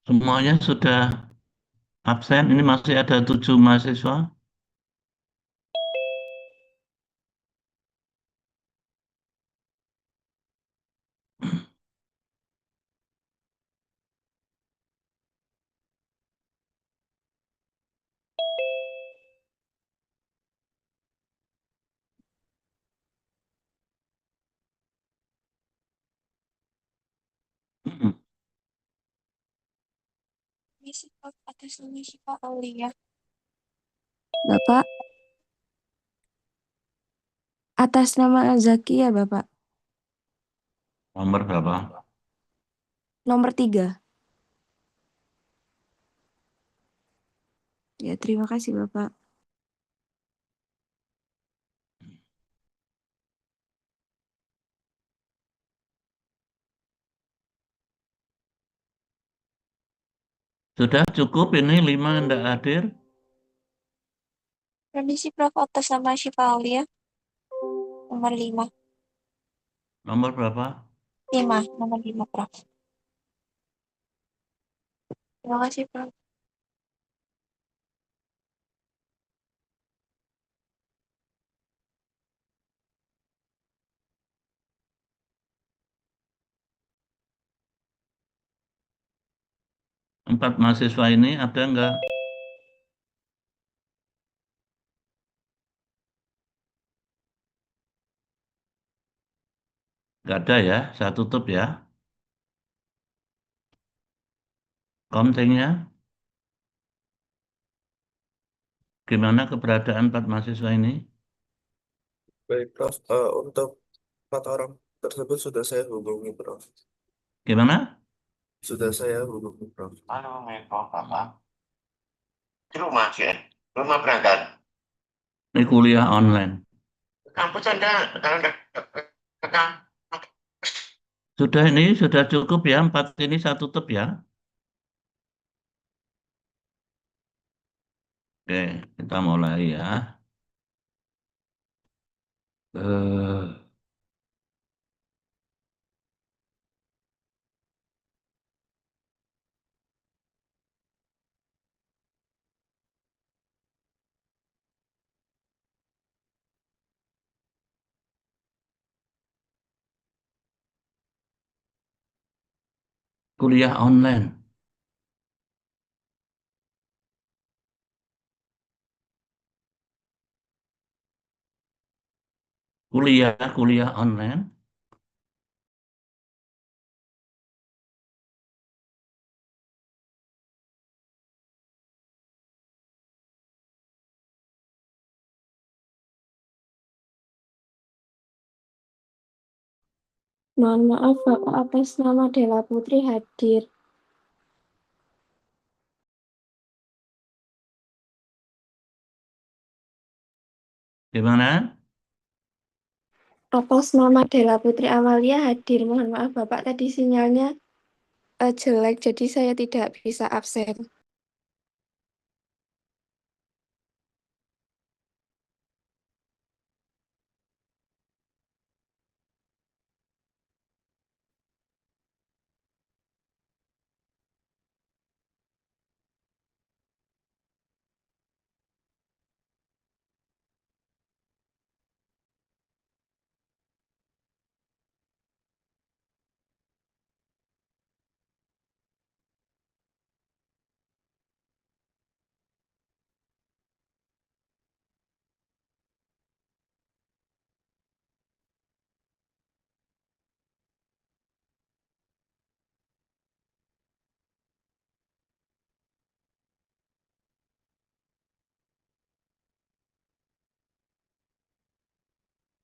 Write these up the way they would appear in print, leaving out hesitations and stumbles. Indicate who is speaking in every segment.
Speaker 1: Semuanya sudah absen. Ini masih ada 7 mahasiswa.
Speaker 2: Misi Prof atas nama Syifa Aulia. Bapak, atas nama Zaki ya Bapak.
Speaker 1: Nomor berapa?
Speaker 2: Nomor 3. Ya, terima kasih Bapak.
Speaker 1: Sudah cukup ini 5 tidak hadir.
Speaker 2: Permisi Prof atas nama Syifa Aulia. Nomor 5.
Speaker 1: Nomor berapa?
Speaker 2: 5, nomor 5 Prof. Terima kasih Prof.
Speaker 1: 4 mahasiswa ini ada enggak? Enggak ada ya. Saya tutup ya. Kontennya. Gimana keberadaan 4 mahasiswa ini?
Speaker 3: Baik, Prof. Untuk 4 orang tersebut sudah saya hubungi, Prof.
Speaker 1: Gimana?
Speaker 3: Sudah saya hubungi, Prof.
Speaker 4: Halo, Prof. Bapak. Di rumah sih, rumah berangkat.
Speaker 1: Ini kuliah online.
Speaker 4: Kampus Anda, kalau enggak ke kampus.
Speaker 1: Sudah ini, sudah cukup ya. 4 ini saya tutup ya. Oke, kita mulai ya. Eh, kuliah online. Kuliah online.
Speaker 2: Mohon maaf Bapak atas nama Dela Putri hadir.
Speaker 1: Gimana?
Speaker 2: Atas nama Dela Putri Amalia hadir. Mohon maaf Bapak tadi sinyalnya jelek jadi saya tidak bisa absen.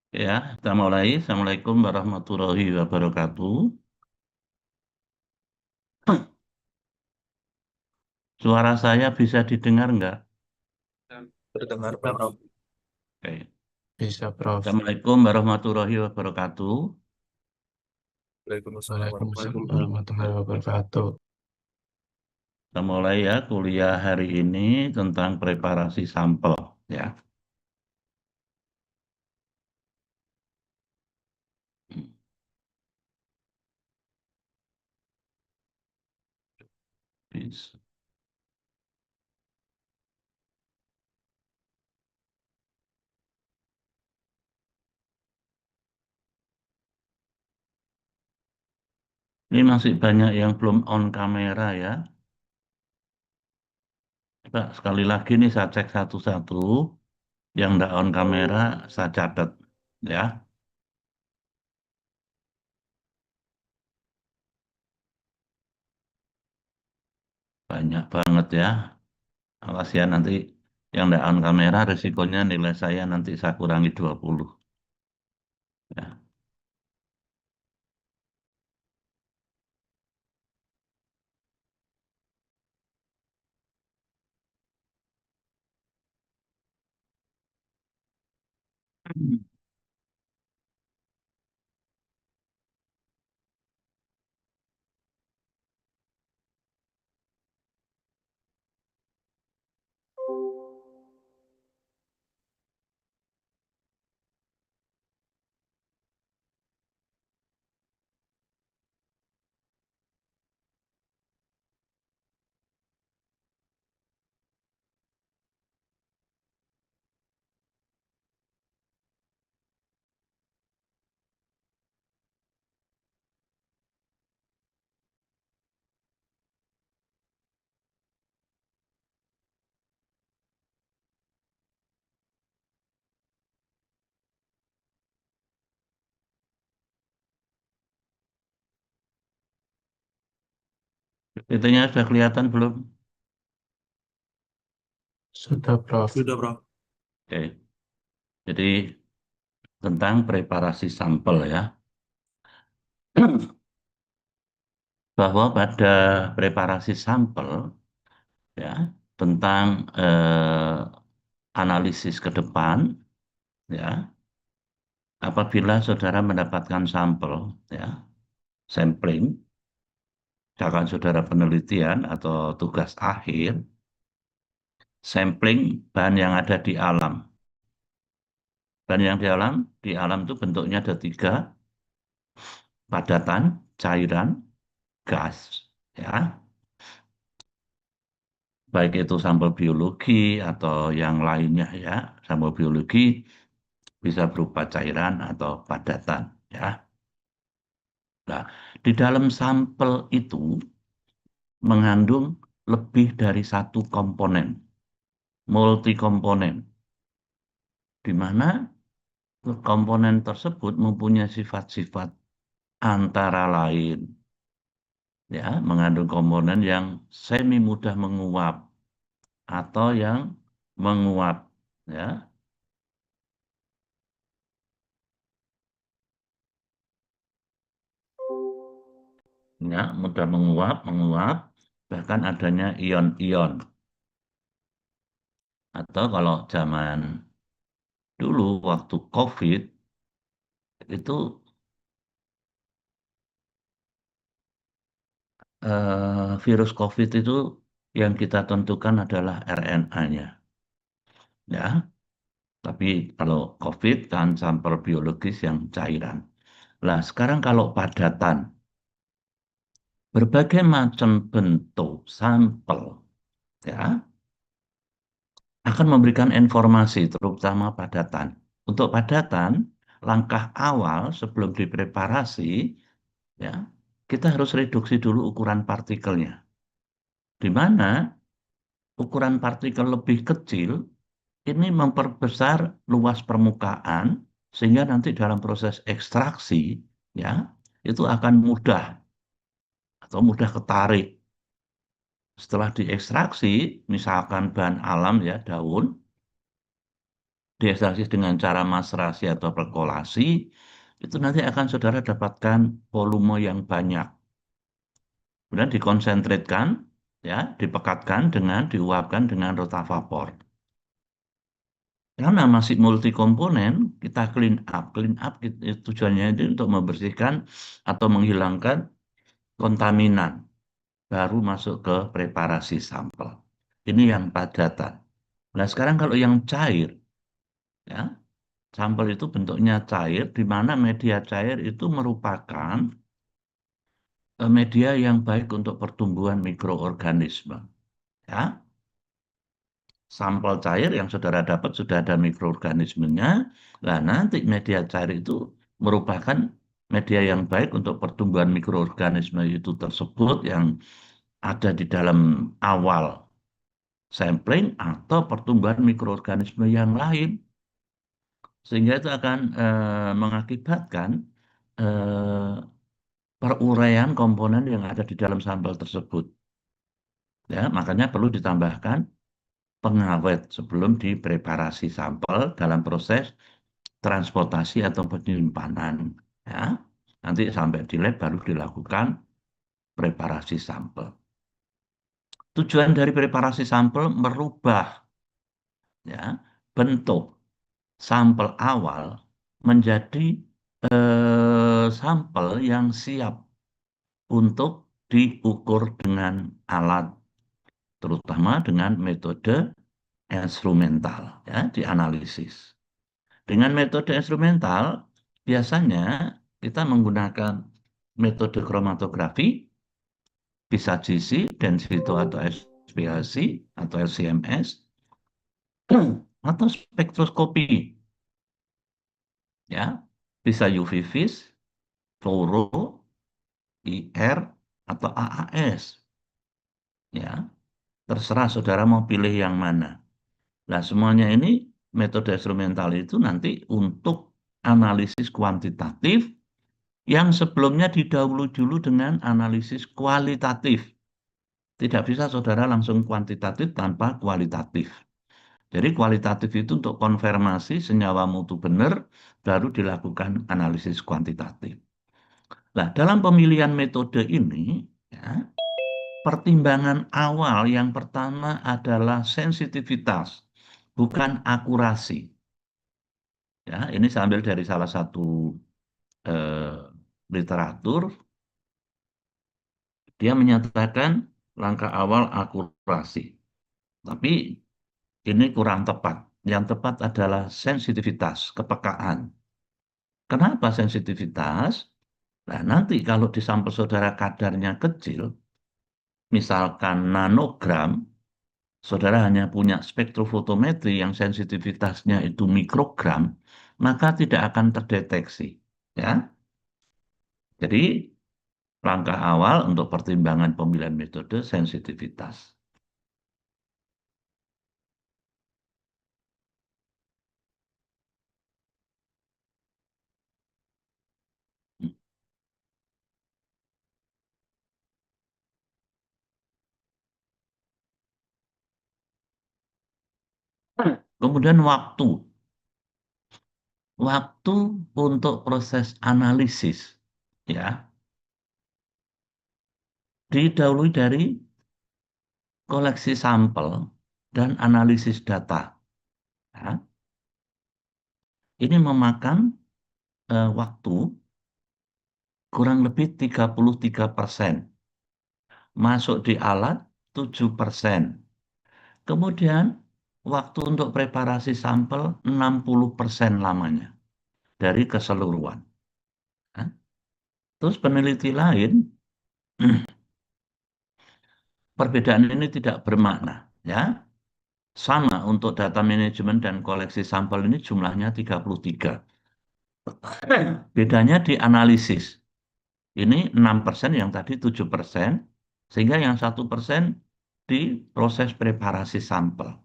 Speaker 1: Ya, kita mulai. Assalamualaikum warahmatullahi wabarakatuh. Suara saya bisa didengar enggak?
Speaker 3: Terdengar, Prof.
Speaker 1: Oke.
Speaker 5: Bisa, Prof.
Speaker 1: Assalamualaikum warahmatullahi wabarakatuh.
Speaker 3: Waalaikumsalam
Speaker 5: Waalaikumsalam
Speaker 3: warahmatullahi
Speaker 5: warahmatullahi wabarakatuh.
Speaker 1: Kita mulai ya kuliah hari ini tentang preparasi sampel ya. biologis. Ini masih banyak yang belum on kamera ya. Coba sekali lagi nih saya cek satu-satu. Yang nggak on kamera saya catat ya. Banyak banget ya. Awas ya nanti yang nggak on kamera resikonya nilai saya nanti saya kurangi 20. Ya. Itunya sudah kelihatan belum?
Speaker 5: Sudah, Prof.
Speaker 3: Sudah, Prof.
Speaker 1: Oke. Jadi tentang preparasi sampel ya. Bahwa pada preparasi sampel ya tentang analisis ke depan ya apabila saudara mendapatkan sampel ya sampling misalkan saudara penelitian atau tugas akhir sampling bahan yang ada di alam bahan yang di alam itu bentuknya ada 3 padatan cairan gas ya baik itu sampel biologi atau yang lainnya ya sampel biologi bisa berupa cairan atau padatan ya. Nah, di dalam sampel itu mengandung lebih dari 1 komponen, multi komponen, di mana komponen tersebut mempunyai sifat-sifat antara lain, ya, mengandung komponen yang semi mudah menguap atau yang menguap, ya. Ya, mudah menguap, bahkan adanya ion-ion. Atau kalau zaman dulu waktu COVID itu virus COVID itu yang kita tentukan adalah RNA-nya. Ya, tapi kalau COVID kan sampel biologis yang cairan. Nah, sekarang kalau padatan, berbagai macam bentuk sampel ya akan memberikan informasi terutama padatan. Untuk padatan, langkah awal sebelum dipreparasi ya, kita harus reduksi dulu ukuran partikelnya. Di mana ukuran partikel lebih kecil ini memperbesar luas permukaan sehingga nanti dalam proses ekstraksi ya itu akan mudah atau mudah ketarik. Setelah diekstraksi, misalkan bahan alam ya daun diekstraksi dengan cara maserasi atau perkolasi, itu nanti akan saudara dapatkan volume yang banyak. Kemudian dikonsentratkan, ya, dipekatkan dengan diuapkan dengan rotavapor. Karena masih multi komponen, kita clean up. Clean up tujuannya itu untuk membersihkan atau menghilangkan kontaminan, baru masuk ke preparasi sampel. Ini yang padatan. Nah sekarang kalau yang cair, ya, sampel itu bentuknya cair, di mana media cair itu merupakan media yang baik untuk pertumbuhan mikroorganisme. Ya, sampel cair yang saudara dapat sudah ada mikroorganismenya. Nah, nanti media cair itu merupakan media yang baik untuk pertumbuhan mikroorganisme itu tersebut yang ada di dalam awal sampling atau pertumbuhan mikroorganisme yang lain. Sehingga itu akan mengakibatkan eh, peruraian komponen yang ada di dalam sampel tersebut. Ya, makanya perlu ditambahkan pengawet sebelum dipreparasi sampel dalam proses transportasi atau penyimpanan. Ya, nanti sampai di lab baru dilakukan preparasi sampel. Tujuan dari preparasi sampel merubah ya bentuk sampel awal menjadi sampel yang siap untuk diukur dengan alat, terutama dengan metode instrumental, ya, dianalisis. Dengan metode instrumental, biasanya kita menggunakan metode kromatografi, bisa GC, densito atau SPLC, atau LCMS, atau spektroskopi, ya, bisa UV vis, fluoro, IR, atau AAS, ya, terserah saudara mau pilih yang mana. Nah, semuanya ini metode instrumental itu nanti untuk analisis kuantitatif yang sebelumnya didahului dulu dengan analisis kualitatif. Tidak bisa saudara langsung kuantitatif tanpa kualitatif. Jadi kualitatif itu untuk konfirmasi senyawa mutu benar, baru dilakukan analisis kuantitatif. Nah, dalam pemilihan metode ini, ya, pertimbangan awal yang pertama adalah sensitivitas, bukan akurasi. Ya, ini saya ambil dari salah satu literatur. Dia menyatakan langkah awal akurasi. Tapi ini kurang tepat. Yang tepat adalah sensitivitas, kepekaan. Kenapa sensitivitas? Nah, nanti kalau di sampel saudara kadarnya kecil, misalkan nanogram, saudara hanya punya spektrofotometri yang sensitivitasnya itu mikrogram, maka tidak akan terdeteksi. Ya, jadi langkah awal untuk pertimbangan pemilihan metode sensitivitas. Kemudian waktu. Waktu untuk proses analisis, ya, didahului dari koleksi sampel dan analisis data. Ya. Ini memakan waktu kurang lebih 33%. Masuk di alat 7%. Kemudian waktu untuk preparasi sampel 60% lamanya dari keseluruhan. Ya. Terus peneliti lain, perbedaan ini tidak bermakna, ya. Sama untuk data manajemen dan koleksi sampel ini jumlahnya 33. Bedanya di analisis. Ini 6%, yang tadi 7%, sehingga yang 1% di proses preparasi sampel.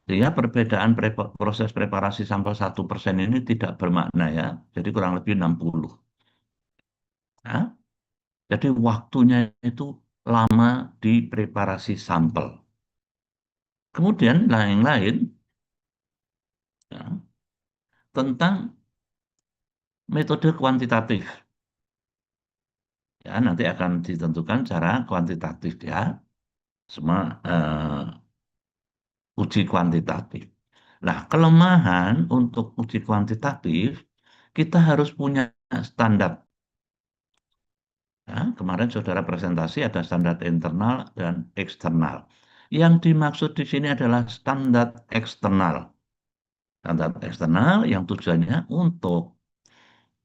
Speaker 1: Sehingga perbedaan proses preparasi sampel 1% ini tidak bermakna, ya. Jadi kurang lebih 60. Nah, jadi waktunya itu lama di preparasi sampel. Kemudian yang lain, ya, tentang metode kuantitatif. Ya, nanti akan ditentukan cara kuantitatif, ya. Semua uji kuantitatif. Nah, kelemahan untuk uji kuantitatif, kita harus punya standar. Ya, kemarin saudara presentasi ada standar internal dan eksternal. Yang dimaksud di sini adalah standar eksternal. Standar eksternal yang tujuannya untuk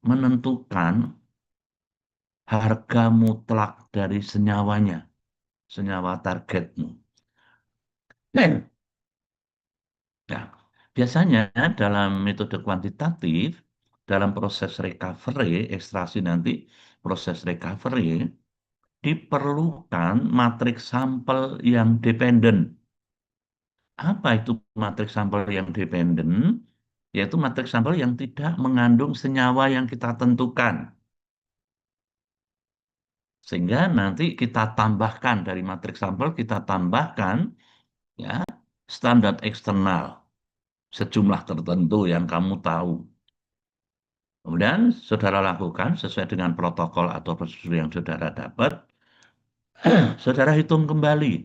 Speaker 1: menentukan harga mutlak dari senyawanya, senyawa targetmu. Nah, biasanya dalam metode kuantitatif, dalam proses recovery, ekstraksi nanti, proses recovery, diperlukan matriks sampel yang dependen. Apa itu matriks sampel yang dependen? Yaitu matriks sampel yang tidak mengandung senyawa yang kita tentukan. Sehingga nanti kita tambahkan dari matriks sampel, kita tambahkan ya standar eksternal sejumlah tertentu yang kamu tahu. Kemudian saudara lakukan sesuai dengan protokol atau prosedur yang saudara dapat. Saudara hitung kembali.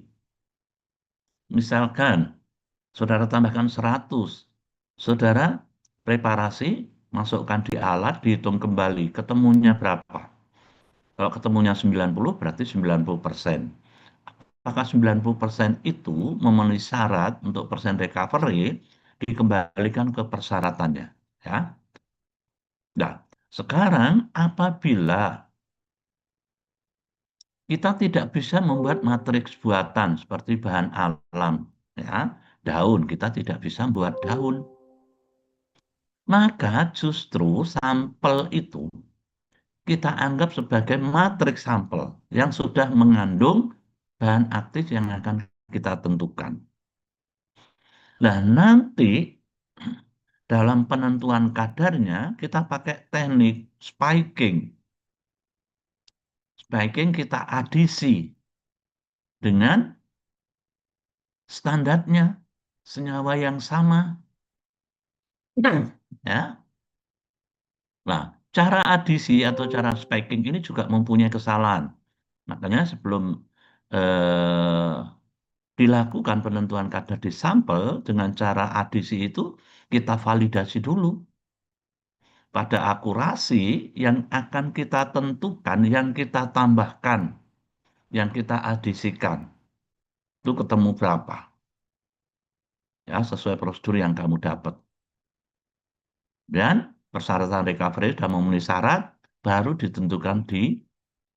Speaker 1: Misalkan saudara tambahkan 100. Saudara preparasi, masukkan di alat, dihitung kembali. Ketemunya berapa? Kalau ketemunya 90 berarti 90%. Apakah 90% itu memenuhi syarat untuk persen recovery, dikembalikan ke persyaratannya. Ya. Nah, sekarang apabila kita tidak bisa membuat matriks buatan seperti bahan alam, ya, daun, kita tidak bisa membuat daun. Maka justru sampel itu kita anggap sebagai matriks sampel yang sudah mengandung bahan aktif yang akan kita tentukan. Nah, nanti dalam penentuan kadarnya kita pakai teknik spiking. Spiking kita adisi dengan standarnya senyawa yang sama. Ya. Nah, cara adisi atau cara spiking ini juga mempunyai kesalahan. Makanya sebelum dilakukan penentuan kadar di sampel dengan cara adisi itu kita validasi dulu pada akurasi yang akan kita tentukan, yang kita tambahkan, yang kita adisikan. Itu ketemu berapa? Ya, sesuai prosedur yang kamu dapat. Dan persyaratan recovery sudah memenuhi syarat, baru ditentukan di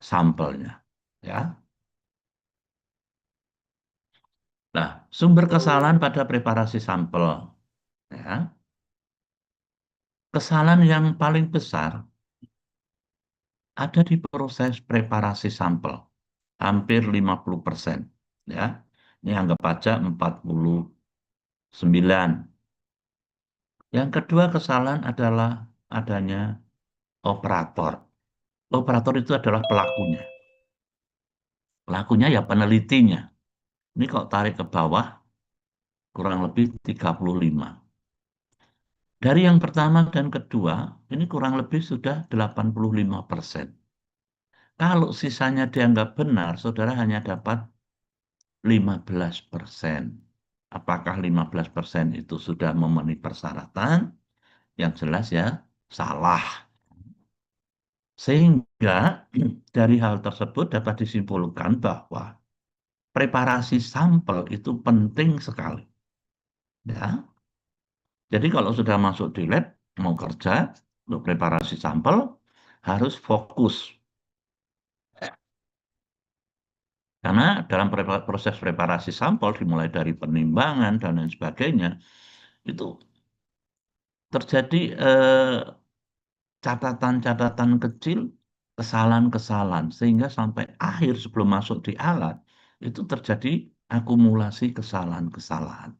Speaker 1: sampelnya. Ya. Nah, sumber kesalahan pada preparasi sampel. Ya. Kesalahan yang paling besar ada di proses preparasi sampel. Hampir 50%. Ya. Ini anggap aja 49. Yang kedua kesalahan adalah adanya operator. Operator itu adalah pelakunya. Pelakunya ya penelitinya. Ini kok tarik ke bawah, kurang lebih 35. Dari yang pertama dan kedua, ini kurang lebih sudah 85%. Kalau sisanya dianggap benar, saudara hanya dapat 15%. Apakah 15% itu sudah memenuhi persyaratan? Yang jelas ya, salah. Sehingga dari hal tersebut dapat disimpulkan bahwa preparasi sampel itu penting sekali. Ya. Jadi kalau sudah masuk di lab, mau kerja untuk preparasi sampel, harus fokus. Karena dalam proses preparasi sampel, dimulai dari penimbangan dan lain sebagainya, itu terjadi catatan-catatan kecil, kesalahan-kesalahan, sehingga sampai akhir sebelum masuk di alat, itu terjadi akumulasi kesalahan-kesalahan.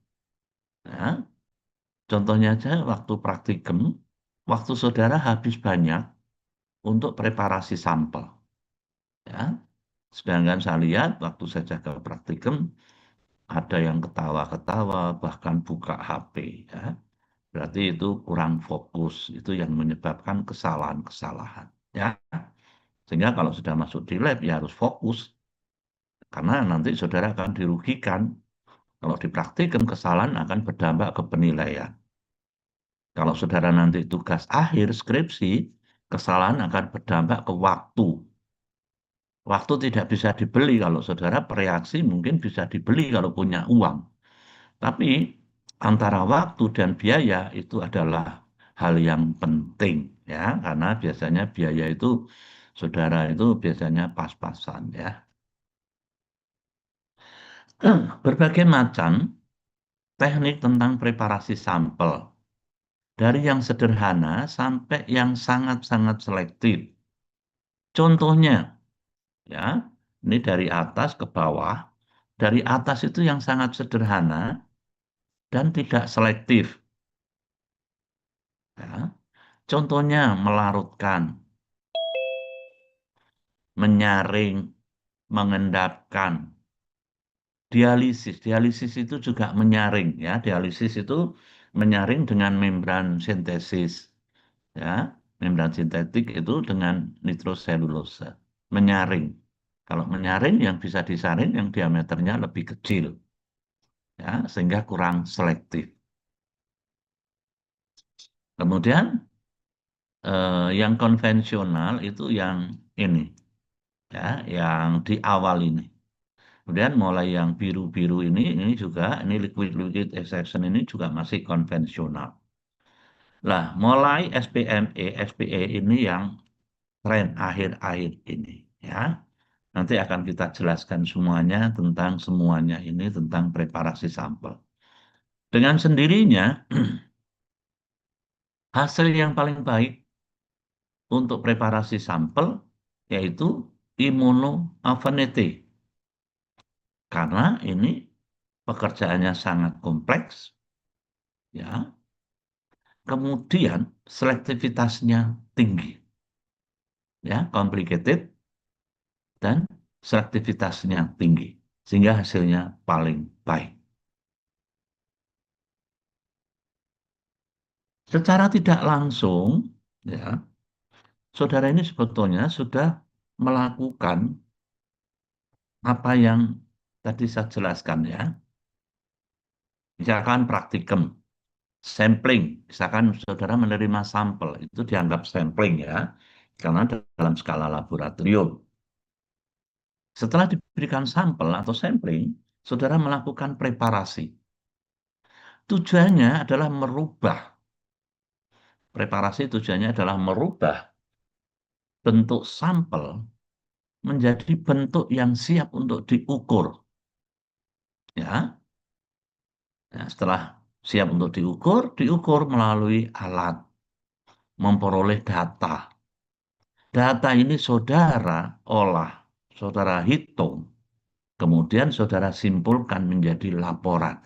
Speaker 1: Ya. Contohnya aja waktu praktikum, waktu saudara habis banyak untuk preparasi sampel. Ya. Sedangkan saya lihat waktu saya jaga praktikum, ada yang ketawa-ketawa, bahkan buka HP. Ya. Berarti itu kurang fokus, itu yang menyebabkan kesalahan-kesalahan. Ya. Sehingga kalau sudah masuk di lab, ya harus fokus. Karena nanti saudara akan dirugikan. Kalau di praktikum, kesalahan akan berdampak ke penilaian. Kalau saudara nanti tugas akhir skripsi, kesalahan akan berdampak ke waktu. Waktu tidak bisa dibeli, kalau saudara bereaksi mungkin bisa dibeli kalau punya uang. Tapi antara waktu dan biaya itu adalah hal yang penting ya, karena biasanya biaya itu saudara itu biasanya pas-pasan ya. Berbagai macam teknik tentang preparasi sampel, dari yang sederhana sampai yang sangat-sangat selektif. Contohnya, ya, ini dari atas ke bawah. Dari atas itu yang sangat sederhana dan tidak selektif. Ya. Contohnya melarutkan, menyaring, mengendapkan. Dialisis, dialisis itu juga menyaring ya. Dialisis itu menyaring dengan membran sintesis. Ya, membran sintetik itu dengan nitroselulose. Menyaring. Kalau menyaring yang bisa disaring yang diameternya lebih kecil. Ya, sehingga kurang selektif. Kemudian yang konvensional itu yang ini. Ya, yang di awal ini. Kemudian mulai yang biru-biru ini juga, ini liquid extraction ini juga masih konvensional. Lah, mulai SPME, SPE ini yang tren akhir-akhir ini. Ya, nanti akan kita jelaskan semuanya tentang semuanya ini, tentang preparasi sampel. Dengan sendirinya, hasil yang paling baik untuk preparasi sampel yaitu immunoaffinity. Karena ini pekerjaannya sangat kompleks, ya. Kemudian selektivitasnya tinggi, ya, complicated dan selektivitasnya tinggi, sehingga hasilnya paling baik. Secara tidak langsung, ya, saudara ini sebetulnya sudah melakukan apa yang tadi saya jelaskan ya. Misalkan praktikum, sampling, misalkan saudara menerima sampel, itu dianggap sampling ya, karena dalam skala laboratorium. Setelah diberikan sampel atau sampling, saudara melakukan preparasi. Tujuannya adalah merubah, preparasi tujuannya adalah merubah bentuk sampel menjadi bentuk yang siap untuk diukur. Ya, setelah siap untuk diukur melalui alat, memperoleh data. Data ini saudara olah, saudara hitung, kemudian saudara simpulkan menjadi laporan.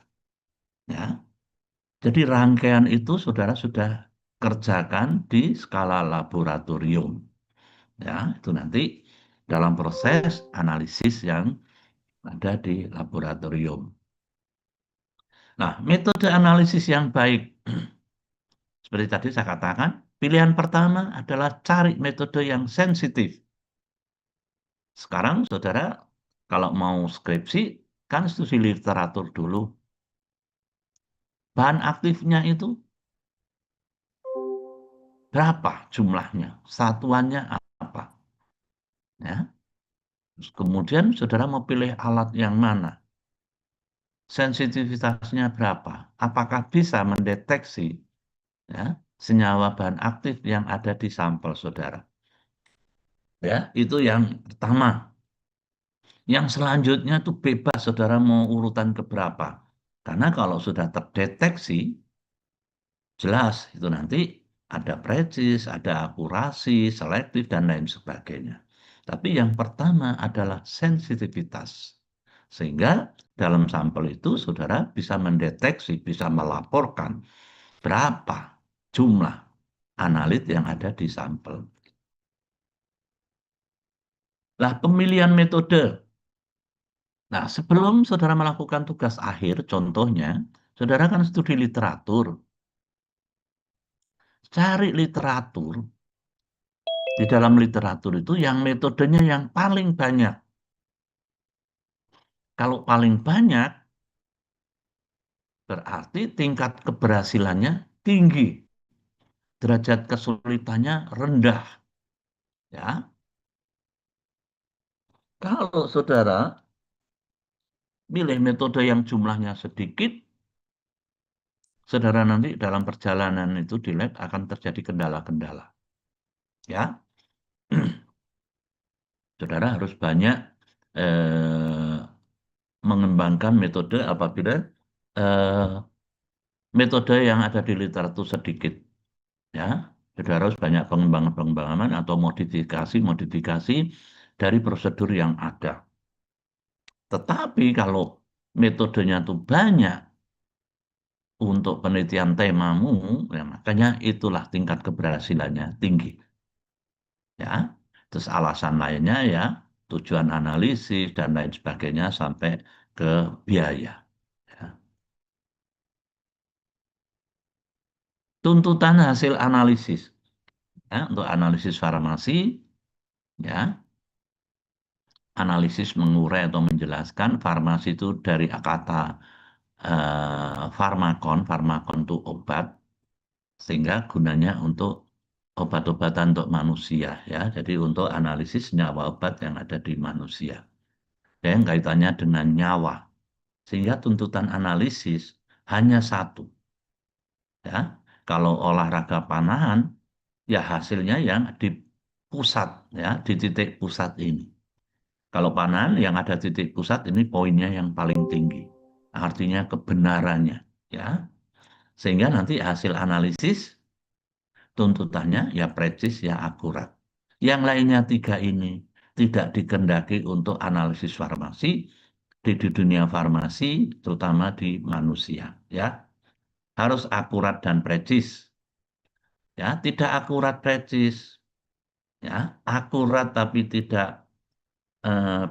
Speaker 1: Ya. Jadi rangkaian itu saudara sudah kerjakan di skala laboratorium. Ya, itu nanti dalam proses analisis yang ada di laboratorium. Nah, metode analisis yang baik, seperti tadi saya katakan, pilihan pertama adalah cari metode yang sensitif. Sekarang saudara kalau mau skripsi, kan studi literatur dulu. Bahan aktifnya itu berapa jumlahnya? Satuannya apa? Ya. Kemudian saudara mau pilih alat yang mana? Sensitivitasnya berapa? Apakah bisa mendeteksi ya, senyawa bahan aktif yang ada di sampel saudara? Ya, itu yang pertama. Yang selanjutnya itu bebas saudara mau urutan keberapa. Karena kalau sudah terdeteksi, jelas itu nanti ada presis, ada akurasi, selektif, dan lain sebagainya. Tapi yang pertama adalah sensitivitas. Sehingga dalam sampel itu saudara bisa mendeteksi, bisa melaporkan berapa jumlah analit yang ada di sampel. Nah, pemilihan metode. Nah, sebelum saudara melakukan tugas akhir, contohnya, saudara kan studi literatur. Cari literatur. Di dalam literatur itu yang metodenya yang paling banyak. Kalau paling banyak, berarti tingkat keberhasilannya tinggi. Derajat kesulitannya rendah. Ya. Kalau saudara pilih metode yang jumlahnya sedikit, saudara nanti dalam perjalanan itu di lab akan terjadi kendala-kendala. Ya. Saudara harus banyak mengembangkan metode apabila metode yang ada di literatur sedikit. Ya, saudara harus banyak pengembangan atau modifikasi dari prosedur yang ada. Tetapi kalau metodenya itu banyak untuk penelitian temamu, ya makanya itulah tingkat keberhasilannya tinggi. Ya, terus alasan lainnya ya tujuan analisis dan lain sebagainya sampai ke biaya. Ya. Tuntutan hasil analisis, ya, untuk analisis farmasi, ya, analisis mengurai atau menjelaskan farmasi itu dari kata farmakon itu obat, sehingga gunanya untuk obat-obatan untuk manusia, ya. Jadi untuk analisis nyawa obat yang ada di manusia, yang kaitannya dengan nyawa, sehingga tuntutan analisis hanya satu, ya. Kalau olahraga panahan, ya hasilnya yang di pusat, ya, di titik pusat ini. Kalau panahan yang ada titik pusat ini poinnya yang paling tinggi, artinya kebenarannya, ya. Sehingga nanti hasil analisis tuntutannya ya precis, ya akurat. Yang lainnya tiga ini tidak dikehendaki untuk analisis farmasi di dunia farmasi, terutama di manusia. Ya, harus akurat dan precis. Ya, tidak akurat precis. Ya, akurat tapi tidak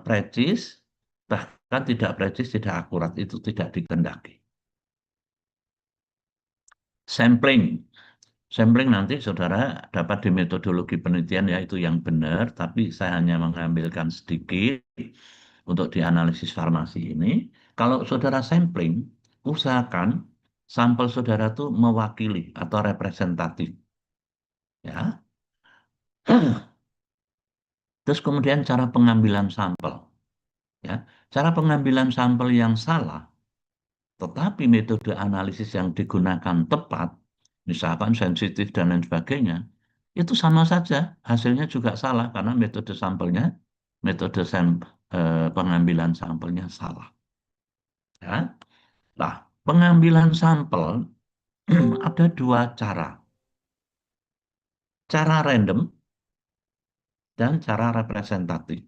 Speaker 1: precis, bahkan tidak precis, tidak akurat itu tidak dikehendaki. Sampling. Sampling nanti saudara dapat di metodologi penelitian ya itu yang benar, tapi saya hanya mengambilkan sedikit untuk dianalisis farmasi ini. Kalau saudara sampling, usahakan sampel saudara itu mewakili atau representatif. Ya. Terus kemudian cara pengambilan sampel. Ya. Cara pengambilan sampel yang salah, tetapi metode analisis yang digunakan tepat, misalkan sensitif dan lain sebagainya, itu sama saja, hasilnya juga salah karena metode sampelnya, metode pengambilan sampelnya salah. Ya. Nah, pengambilan sampel ada dua cara. Cara random dan cara representatif.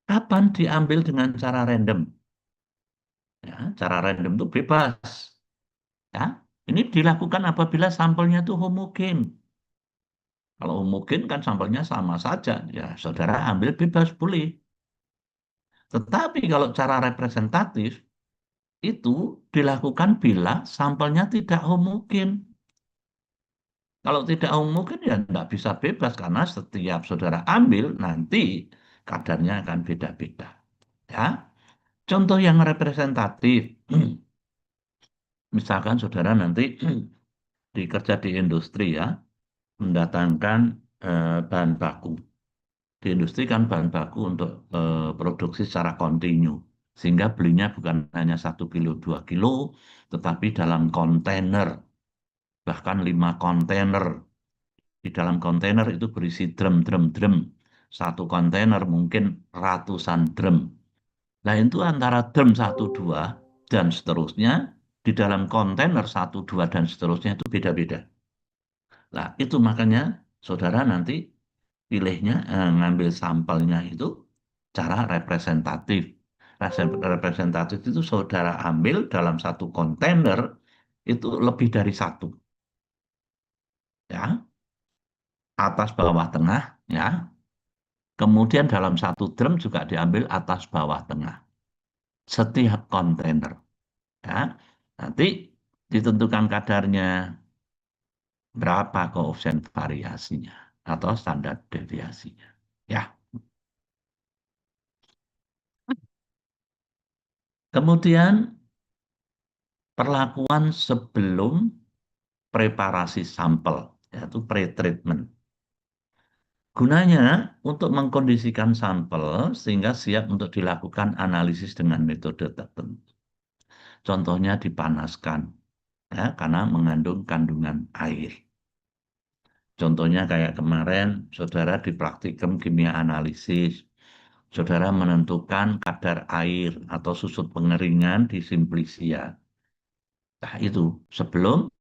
Speaker 1: Kapan diambil dengan cara random? Ya, cara random itu bebas. Ya, ini dilakukan apabila sampelnya itu homogen. Kalau homogen kan sampelnya sama saja, ya saudara ambil bebas boleh. Tetapi kalau cara representatif itu dilakukan bila sampelnya tidak homogen. Kalau tidak homogen ya tidak bisa bebas karena setiap saudara ambil nanti kadarnya akan beda-beda. Ya, contoh yang representatif, misalkan saudara nanti dikerja di industri ya, mendatangkan bahan baku. Di industri kan bahan baku untuk produksi secara kontinu, sehingga belinya bukan hanya 1 kilo, 2 kilo, tetapi dalam kontainer, bahkan 5 kontainer. Di dalam kontainer itu berisi drum. Satu kontainer mungkin ratusan drum. Nah itu antara drum 1, 2, dan seterusnya, di dalam kontainer 1, 2, dan seterusnya itu beda-beda. Nah itu makanya saudara nanti pilihnya ngambil sampelnya itu cara representatif. Representatif itu saudara ambil dalam satu kontainer itu lebih dari satu. Ya, atas bawah tengah ya. Kemudian dalam satu drum juga diambil atas bawah tengah. Setiap kontainer. Ya. Nanti ditentukan kadarnya berapa koefisien variasinya atau standar deviasinya. Ya. Kemudian perlakuan sebelum preparasi sampel, yaitu pre-treatment. Gunanya untuk mengkondisikan sampel sehingga siap untuk dilakukan analisis dengan metode tertentu. Contohnya dipanaskan, ya, karena mengandung kandungan air. Contohnya kayak kemarin, saudara di praktikum kimia analisis, saudara menentukan kadar air atau susut pengeringan di simplisia. Nah, itu sebelum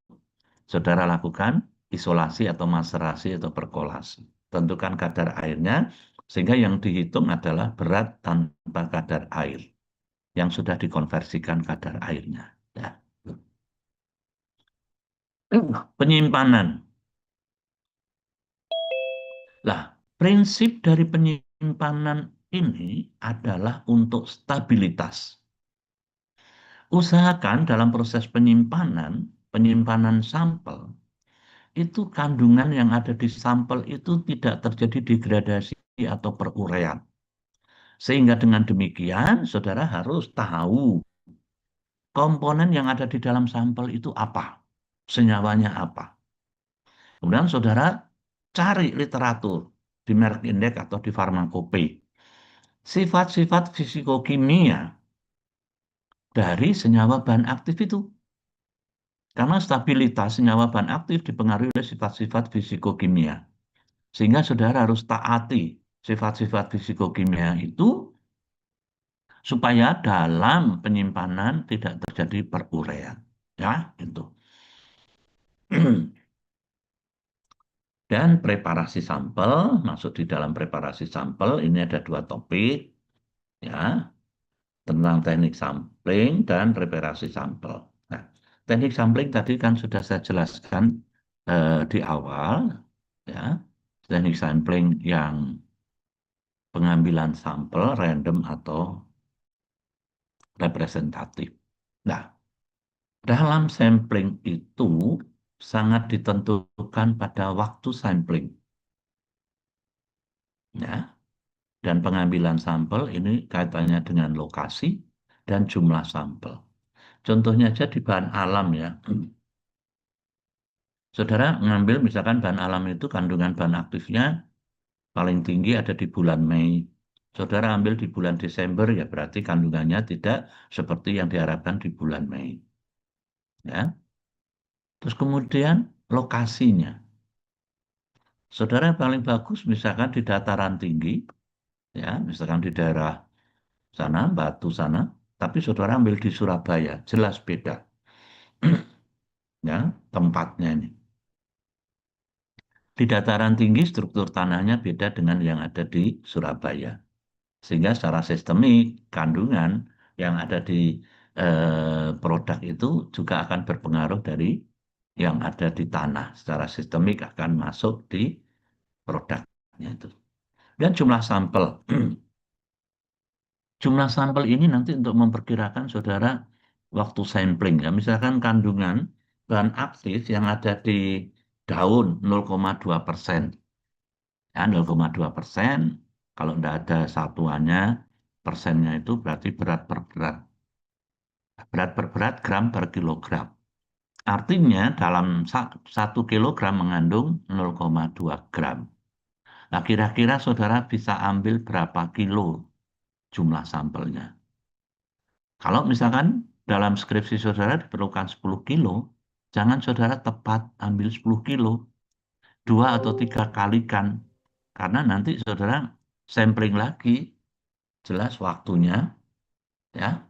Speaker 1: saudara lakukan isolasi atau maserasi atau perkolasi. Tentukan kadar airnya, sehingga yang dihitung adalah berat tanpa kadar air, yang sudah dikonversikan kadar airnya. Ya. Penyimpanan. Lah, prinsip dari penyimpanan ini adalah untuk stabilitas. Usahakan dalam proses penyimpanan sampel, itu kandungan yang ada di sampel itu tidak terjadi degradasi atau peruraian. Sehingga dengan demikian, saudara harus tahu komponen yang ada di dalam sampel itu apa, senyawanya apa. Kemudian saudara cari literatur di Merck Index atau di Farmakope. Sifat-sifat fisikokimia dari senyawa bahan aktif itu. Karena stabilitas senyawa bahan aktif dipengaruhi oleh sifat-sifat fisikokimia. Sehingga saudara harus taati sifat-sifat fisikokimia itu supaya dalam penyimpanan tidak terjadi peruraian. Ya, itu. Dan preparasi sampel, masuk di dalam preparasi sampel, ini ada 2 topik, ya, tentang teknik sampling dan preparasi sampel. Nah, teknik sampling tadi kan sudah saya jelaskan di awal, ya, teknik sampling yang pengambilan sampel random atau representatif. Nah, dalam sampling itu sangat ditentukan pada waktu sampling. Ya, dan pengambilan sampel ini kaitannya dengan lokasi dan jumlah sampel. Contohnya aja di bahan alam ya. Saudara ngambil misalkan bahan alam itu kandungan bahan aktifnya paling tinggi ada di bulan Mei. Saudara ambil di bulan Desember ya berarti kandungannya tidak seperti yang diharapkan di bulan Mei. Ya. Terus kemudian lokasinya. Saudara yang paling bagus misalkan di dataran tinggi, ya, misalkan di daerah sana, Batu sana, tapi saudara ambil di Surabaya, jelas beda. Ya, tempatnya ini. Di dataran tinggi struktur tanahnya beda dengan yang ada di Surabaya. Sehingga secara sistemik kandungan yang ada di produk itu juga akan berpengaruh dari yang ada di tanah. Secara sistemik akan masuk di produknya itu. Dan jumlah sampel. Jumlah sampel ini nanti untuk memperkirakan saudara waktu sampling. Ya, misalkan kandungan bahan aktif yang ada di daun 0,2%. Ya, 0,2%. Kalau tidak ada satuannya, persennya itu berarti berat per berat. Berat per berat, gram per kilogram. Artinya dalam 1 kilogram mengandung 0,2 gram. Nah, kira-kira saudara bisa ambil berapa kilo jumlah sampelnya? Kalau misalkan dalam skripsi saudara diperlukan 10 kilo, jangan saudara tepat ambil 10 kilo. 2 atau 3 kalikan. Karena nanti saudara sampling lagi, jelas waktunya, ya,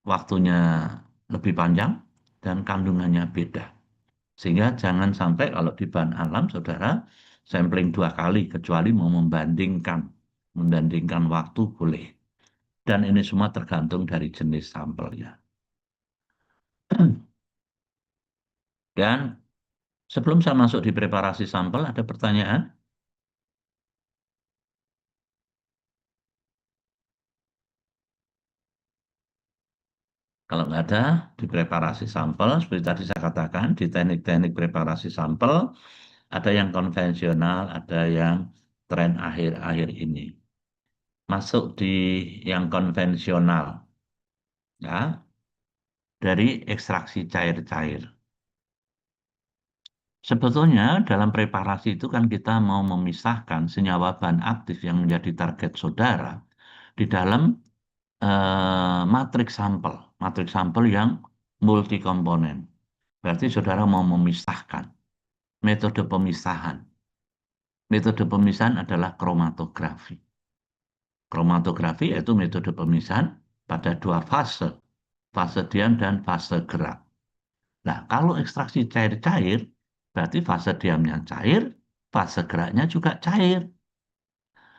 Speaker 1: waktunya lebih panjang dan kandungannya beda. Sehingga jangan sampai kalau di bahan alam saudara sampling 2 kali, kecuali mau membandingkan waktu boleh. Dan ini semua tergantung dari jenis sampelnya. Dan sebelum saya masuk di preparasi sampel, ada pertanyaan? Kalau nggak ada, di preparasi sampel, seperti tadi saya katakan, di teknik-teknik preparasi sampel, ada yang konvensional, ada yang tren akhir-akhir ini. Masuk di yang konvensional, ya, dari ekstraksi cair-cair. Sebetulnya dalam preparasi itu kan kita mau memisahkan senyawa bahan aktif yang menjadi target saudara di dalam matriks sampel yang multikomponen. Berarti saudara mau memisahkan metode pemisahan. Metode pemisahan adalah kromatografi. Kromatografi yaitu metode pemisahan pada dua fase, fase diam dan fase gerak. Nah, kalau ekstraksi cair-cair, berarti fase diamnya cair, fase geraknya juga cair.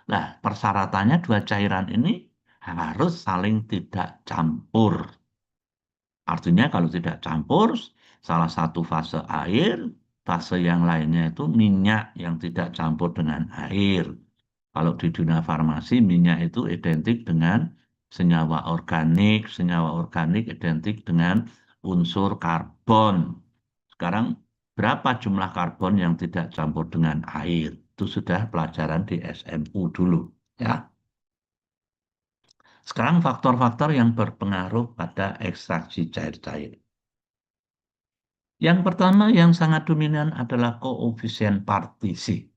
Speaker 1: Nah, persyaratannya dua cairan ini harus saling tidak campur. Artinya kalau tidak campur, salah satu fase air, fase yang lainnya itu minyak yang tidak campur dengan air. Kalau di dunia farmasi, minyak itu identik dengan senyawa organik identik dengan unsur karbon. Sekarang berapa jumlah karbon yang tidak campur dengan air? Itu sudah pelajaran di SMU dulu, ya. Sekarang faktor-faktor yang berpengaruh pada ekstraksi cair-cair. Yang pertama yang sangat dominan adalah koefisien partisi.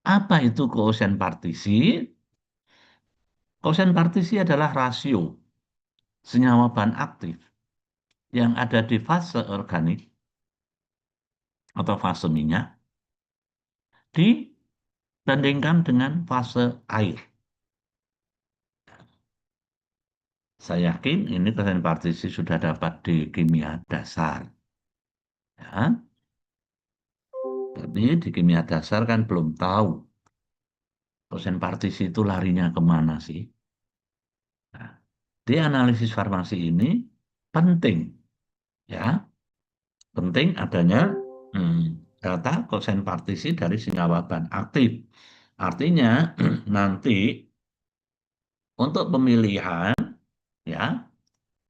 Speaker 1: Apa itu koefisien partisi? Koefisien partisi adalah rasio senyawa bahan aktif yang ada di fase organik atau fase minyak dibandingkan dengan fase air. Saya yakin ini koefisien partisi sudah dapat di kimia dasar. Ya. Tapi di kimia dasar kan belum tahu koefisien partisi itu larinya kemana sih. Nah, di analisis farmasi ini penting, ya, penting adanya data koefisien partisi dari senyawa bahan aktif. Artinya nanti untuk pemilihan, ya,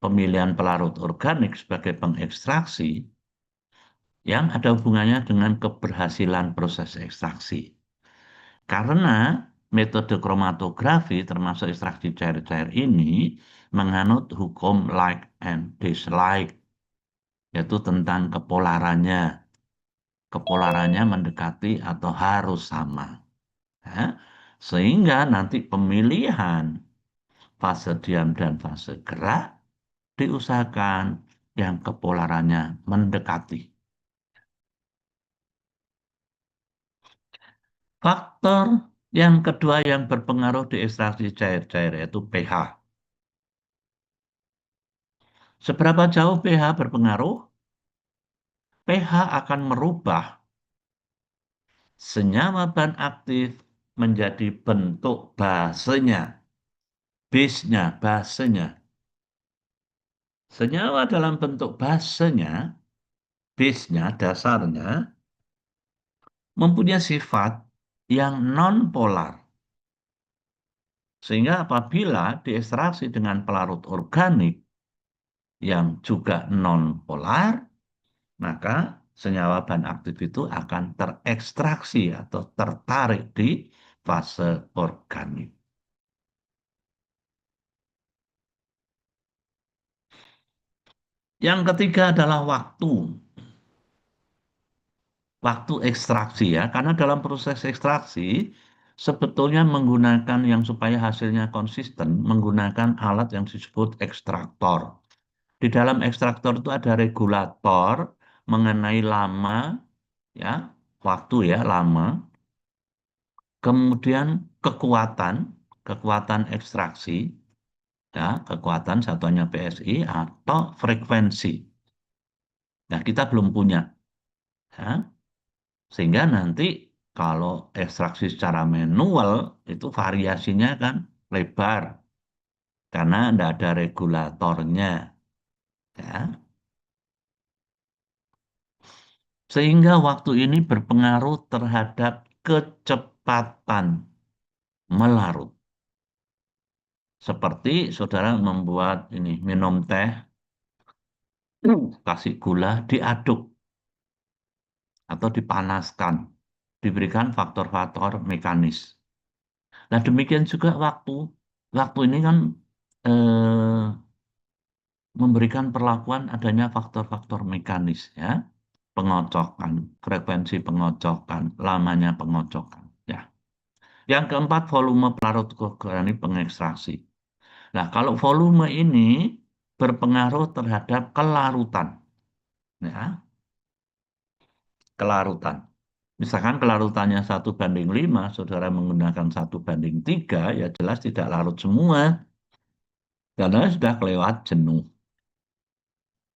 Speaker 1: pemilihan pelarut organik sebagai pengekstraksi yang ada hubungannya dengan keberhasilan proses ekstraksi. Karena metode kromatografi termasuk ekstraksi cair-cair ini menganut hukum like and dislike, yaitu tentang kepolarannya. Kepolarannya mendekati atau harus sama. Ya. Sehingga nanti pemilihan fase diam dan fase gerak diusahakan yang kepolarannya mendekati. Faktor yang kedua yang berpengaruh di ekstraksi cair-cair yaitu pH. Seberapa jauh pH berpengaruh? pH akan merubah senyawa bahan aktif menjadi bentuk basenya, base-nya, basenya. Senyawa dalam bentuk basenya, base-nya, dasarnya, mempunyai sifat yang non-polar. Sehingga apabila diekstraksi dengan pelarut organik yang juga non-polar, maka senyawa bahan aktif itu akan terekstraksi atau tertarik di fase organik. Yang ketiga adalah waktu. Waktu ekstraksi ya, karena dalam proses ekstraksi sebetulnya menggunakan yang supaya hasilnya konsisten, menggunakan alat yang disebut ekstraktor. Di dalam ekstraktor itu ada regulator mengenai lama, ya, waktu ya, lama. Kemudian kekuatan ekstraksi, ya, kekuatan satuannya PSI atau frekuensi. Nah, kita belum punya. Ya. Sehingga nanti kalau ekstraksi secara manual itu variasinya kan lebar karena tidak ada regulatornya. Ya. Sehingga waktu ini berpengaruh terhadap kecepatan melarut. Seperti saudara membuat ini minum teh, kasih gula, diaduk atau dipanaskan, diberikan faktor-faktor mekanis. Nah demikian juga waktu. Waktu ini kan memberikan perlakuan adanya faktor-faktor mekanis ya, pengocokan, frekuensi pengocokan, lamanya pengocokan. Ya. Yang keempat volume pelarut organik pengekstraksi. Nah kalau volume ini berpengaruh terhadap kelarutan, ya, kelarutan. Misalkan kelarutannya 1:5, saudara menggunakan 1:3, ya jelas tidak larut semua, karena sudah kelewat jenuh.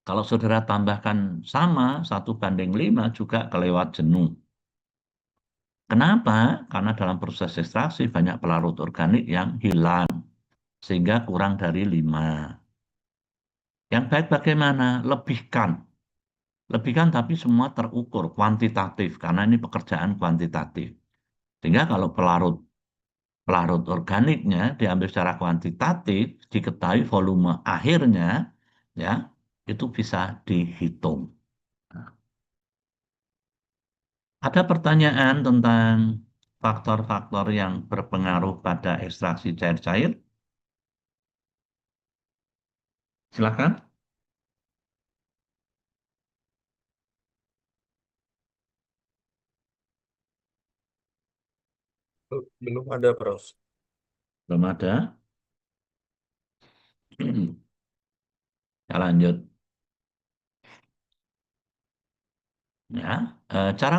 Speaker 1: Kalau saudara tambahkan sama 1:5 juga kelewat jenuh. Kenapa? Karena dalam proses ekstraksi banyak pelarut organik yang hilang, sehingga kurang dari 5. Yang baik bagaimana? Lebihkan. Lebihkan tapi semua terukur, kuantitatif, karena ini pekerjaan kuantitatif. Sehingga kalau pelarut organiknya diambil secara kuantitatif, diketahui volume akhirnya, ya itu bisa dihitung. Ada pertanyaan tentang faktor-faktor yang berpengaruh pada ekstraksi cair-cair? Silakan.
Speaker 3: Belum ada, Prof.
Speaker 1: Belum ada. Ya, lanjut. Ya, cara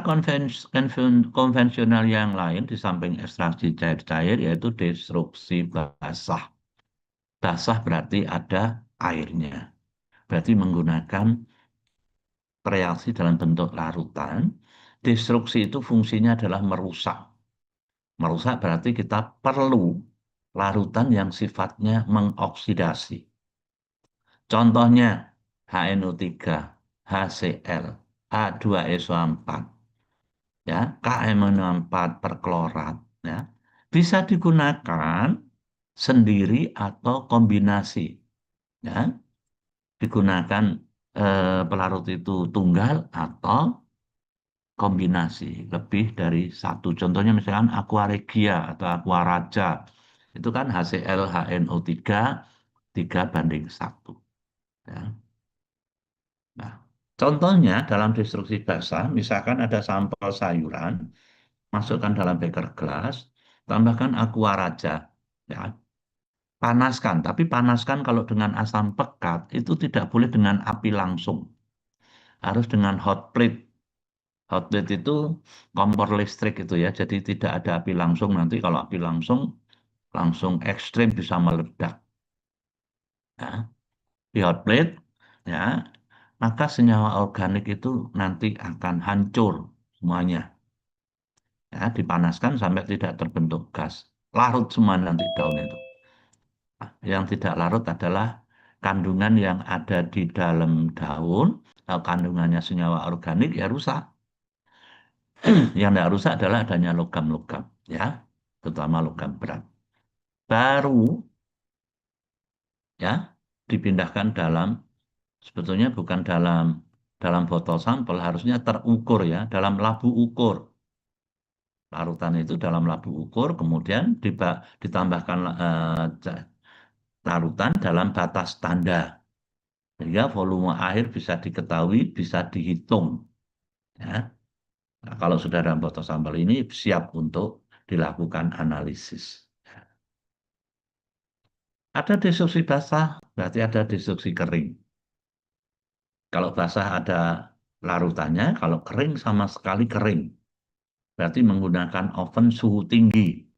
Speaker 1: konvensional yang lain di samping ekstraksi cair-cair yaitu destruksi basah. Basah berarti ada airnya. Berarti menggunakan reaksi dalam bentuk larutan. Destruksi itu fungsinya adalah merusak. Merusak berarti kita perlu larutan yang sifatnya mengoksidasi. Contohnya HNO3, HCl, H2SO4, ya, KMNO4 perklorat, ya, bisa digunakan sendiri atau kombinasi, ya, digunakan pelarut itu tunggal atau kombinasi lebih dari satu. Contohnya misalkan aqua regia atau aqua raja, itu kan HCl HNO3 3:1. Ya. Nah, contohnya dalam destruksi basah, misalkan ada sampel sayuran, masukkan dalam beker gelas, tambahkan aqua raja, ya, panaskan. Tapi panaskan kalau dengan asam pekat itu tidak boleh dengan api langsung, harus dengan hot plate. Hot plate itu kompor listrik itu ya, jadi tidak ada api langsung. Nanti kalau api langsung ekstrim bisa meledak. Ya. Di hot plate, ya, maka senyawa organik itu nanti akan hancur semuanya. Ya, dipanaskan sampai tidak terbentuk gas. Larut semua nanti daun itu. Nah, yang tidak larut adalah kandungan yang ada di dalam daun. Kalau kandungannya senyawa organik ya rusak. Yang tidak rusak adalah adanya logam-logam, ya, terutama logam berat. Baru ya dipindahkan dalam, sebetulnya bukan dalam botol sampel, harusnya terukur ya dalam labu ukur. Larutan itu dalam labu ukur, kemudian ditambahkan larutan dalam batas standar. Sehingga volume air bisa diketahui, bisa dihitung. Ya. Nah, kalau sudah dalam botol sampel ini siap untuk dilakukan analisis. Ada destruksi basah, berarti ada destruksi kering. Kalau basah ada larutannya, kalau kering sama sekali kering. Berarti menggunakan oven suhu tinggi.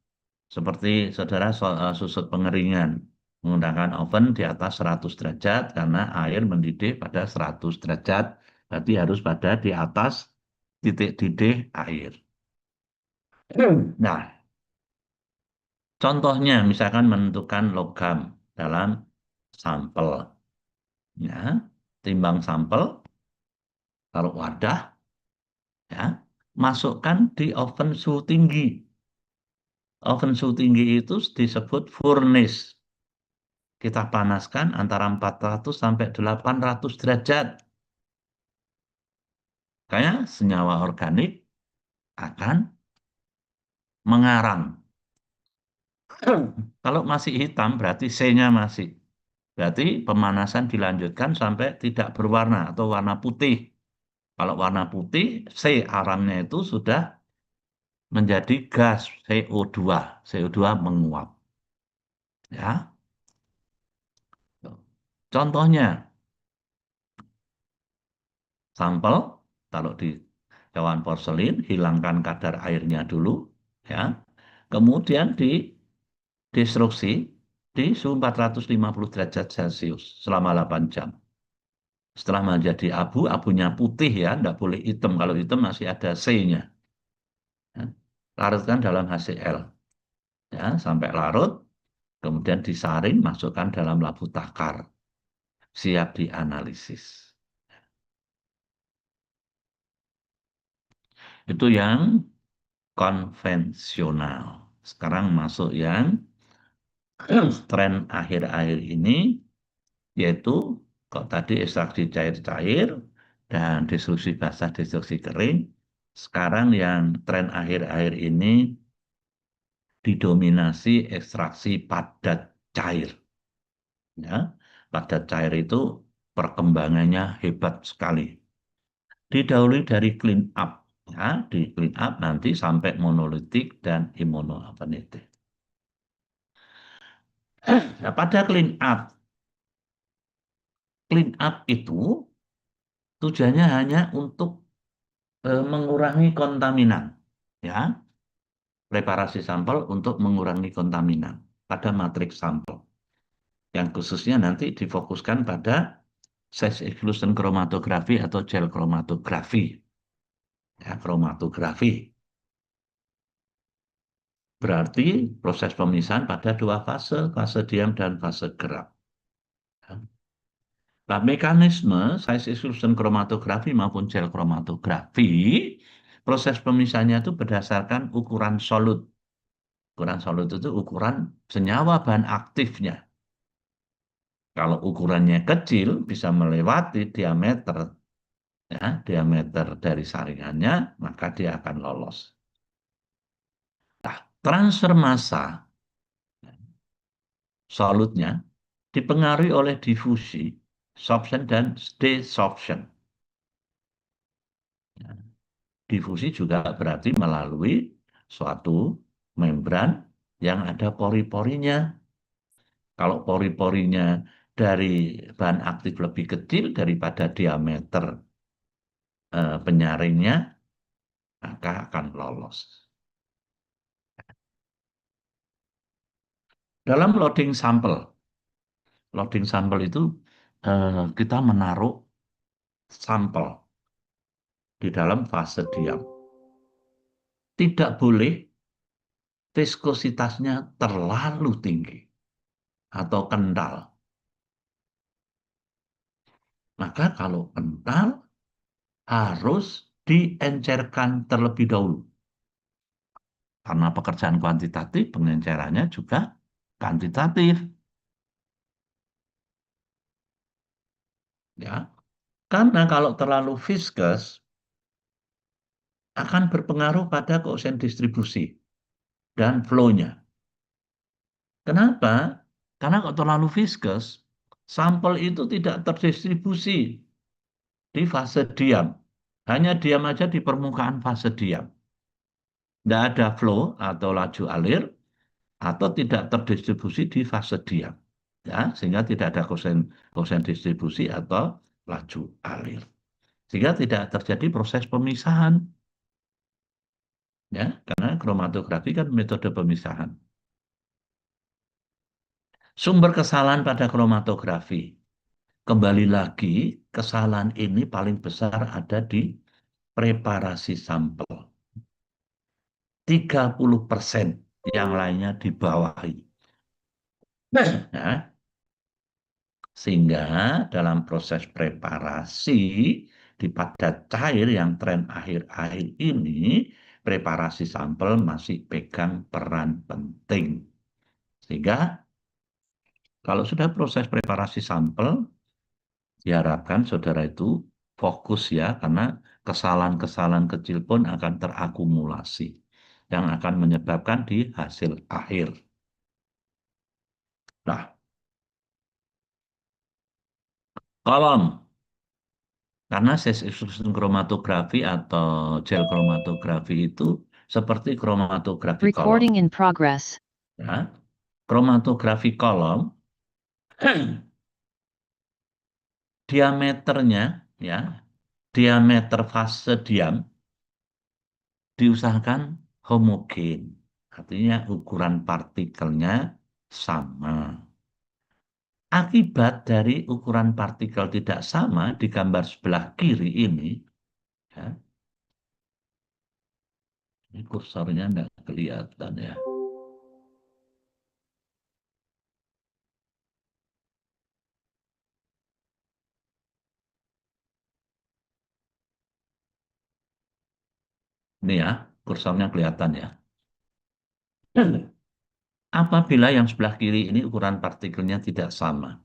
Speaker 1: Seperti saudara susut pengeringan. Menggunakan oven di atas 100 derajat karena air mendidih pada 100 derajat. Berarti harus pada di atas titik didih air. Nah, contohnya misalkan menentukan logam dalam sampel. Ya, timbang sampel, taruh wadah, ya, masukkan di oven suhu tinggi. Oven suhu tinggi itu disebut furnace. Kita panaskan antara 400 sampai 800 derajat. Kayak senyawa organik akan mengarang. Kalau masih hitam berarti C-nya masih. Berarti pemanasan dilanjutkan sampai tidak berwarna atau warna putih. Kalau warna putih, C arangnya itu sudah menjadi gas CO2. CO2 menguap. Ya. Contohnya, sampel taruh di cawan porselin, hilangkan kadar airnya dulu, ya. Kemudian didestruksi di suhu 450 derajat Celcius selama 8 jam. Setelah menjadi abu, abunya putih ya, tidak boleh hitam. Kalau hitam masih ada C-nya. Ya. Larutkan dalam HCl, ya, sampai larut, kemudian disaring, masukkan dalam labu takar, siap dianalisis. Itu yang konvensional. Sekarang masuk yang tren akhir-akhir ini, yaitu kok tadi ekstraksi cair-cair dan destruksi basah, destruksi kering. Sekarang yang tren akhir-akhir ini didominasi ekstraksi padat cair. Ya, padat cair itu perkembangannya hebat sekali. Didahului dari clean up. Ya, di clean up nanti sampai monolitik dan imunoablatif. Nah, pada clean up itu tujuannya hanya untuk mengurangi kontaminan, ya, preparasi sampel untuk mengurangi kontaminan pada matriks sampel, yang khususnya nanti difokuskan pada size exclusion chromatografi atau gel chromatografi, ya, chromatografi. Berarti proses pemisahan pada dua fase diam dan fase gerak. Nah, mekanisme size exclusion chromatografi maupun gel chromatografi, proses pemisahannya itu berdasarkan ukuran solut. Ukuran solut itu ukuran senyawa bahan aktifnya. Kalau ukurannya kecil, bisa melewati diameter, ya, diameter dari saringannya, maka dia akan lolos. Nah, transfer massa solutnya dipengaruhi oleh difusi, sorption, dan desorption. Difusi juga berarti melalui suatu membran yang ada pori-porinya. Kalau pori-porinya dari bahan aktif lebih kecil daripada diameter penyaringnya, maka akan lolos. Dalam loading sampel itu kita menaruh sampel di dalam fase diam. Tidak boleh viskositasnya terlalu tinggi atau kental. Maka kalau kental harus diencerkan terlebih dahulu. Karena pekerjaan kuantitatif, pengencerannya juga kuantitatif. Ya. Karena kalau terlalu viscous akan berpengaruh pada koefisien distribusi dan flow-nya. Kenapa? Karena kalau terlalu viscous, sampel itu tidak terdistribusi di fase diam. Hanya diam aja di permukaan fase diam. Tidak ada flow atau laju alir, atau tidak terdistribusi di fase diam. Ya, sehingga tidak ada koefisien distribusi atau laju alir. Sehingga tidak terjadi proses pemisahan. Ya, karena kromatografi kan metode pemisahan. Sumber kesalahan pada kromatografi. Kembali lagi, kesalahan ini paling besar ada di preparasi sampel. 30%, yang lainnya dibawahi. Nah, sehingga dalam proses preparasi di padat cair yang tren akhir-akhir ini, preparasi sampel masih pegang peran penting. Sehingga kalau sudah proses preparasi sampel, diharapkan saudara itu fokus ya, karena kesalahan-kesalahan kecil pun akan terakumulasi yang akan menyebabkan di hasil akhir. Nah, kolom. Karena size exclusion chromatografi atau gel chromatografi itu seperti chromatografi kolom.
Speaker 6: Recording in progress.
Speaker 1: Ya, chromatografi kolom diameternya, ya, diameter fase diam diusahakan homogen. Artinya ukuran partikelnya sama. Akibat dari ukuran partikel tidak sama di gambar sebelah kiri ini, ya, ini kursornya tidak kelihatan ya. Ini ya, kursornya kelihatan ya. Apabila yang sebelah kiri ini ukuran partikelnya tidak sama.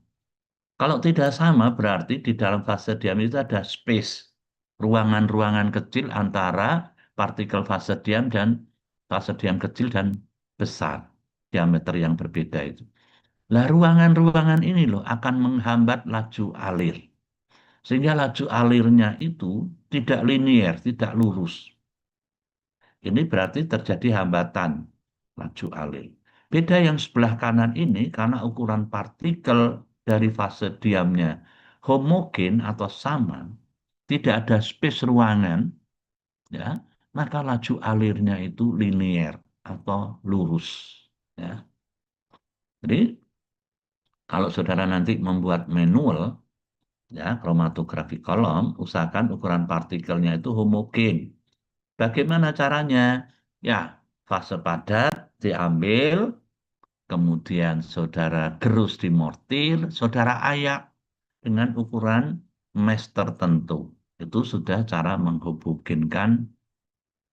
Speaker 1: Kalau tidak sama berarti di dalam fase diam itu ada space, ruangan-ruangan kecil antara partikel fase diam kecil dan besar, diameter yang berbeda itu. Lah ruangan-ruangan ini loh akan menghambat laju alir. Sehingga laju alirnya itu tidak linier, tidak lurus. Ini berarti terjadi hambatan laju alir. Beda yang sebelah kanan ini karena ukuran partikel dari fase diamnya homogen atau sama, tidak ada space ruangan, ya, maka laju alirnya itu linier atau lurus. Ya. Jadi kalau saudara nanti membuat manual, ya, kromatografi kolom, usahakan ukuran partikelnya itu homogen. Bagaimana caranya? Ya, fase padat diambil, kemudian saudara gerus di mortir, saudara ayak dengan ukuran mesh tertentu. Itu sudah cara menghubungkan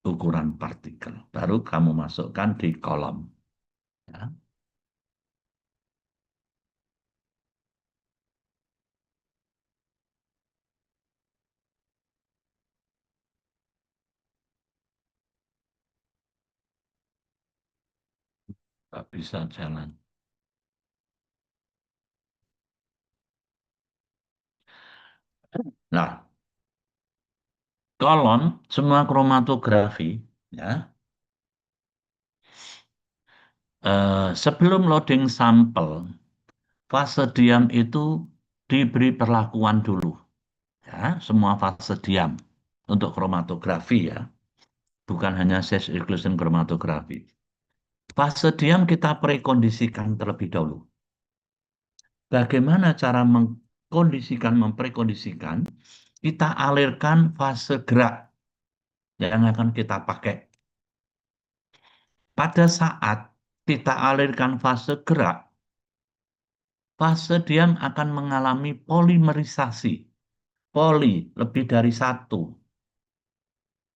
Speaker 1: ukuran partikel. Baru kamu masukkan di kolom. Ya. Nggak bisa jalan. Nah, kolom semua kromatografi, ya, sebelum loading sampel, fase diam itu diberi perlakuan dulu. Ya, semua fase diam untuk kromatografi ya, bukan hanya phase exclusion kromatografi. Fase diam kita prekondisikan terlebih dahulu. Bagaimana cara memprekondisikan? Kita alirkan fase gerak yang akan kita pakai. Pada saat kita alirkan fase gerak, fase diam akan mengalami polimerisasi. Poli, lebih dari satu.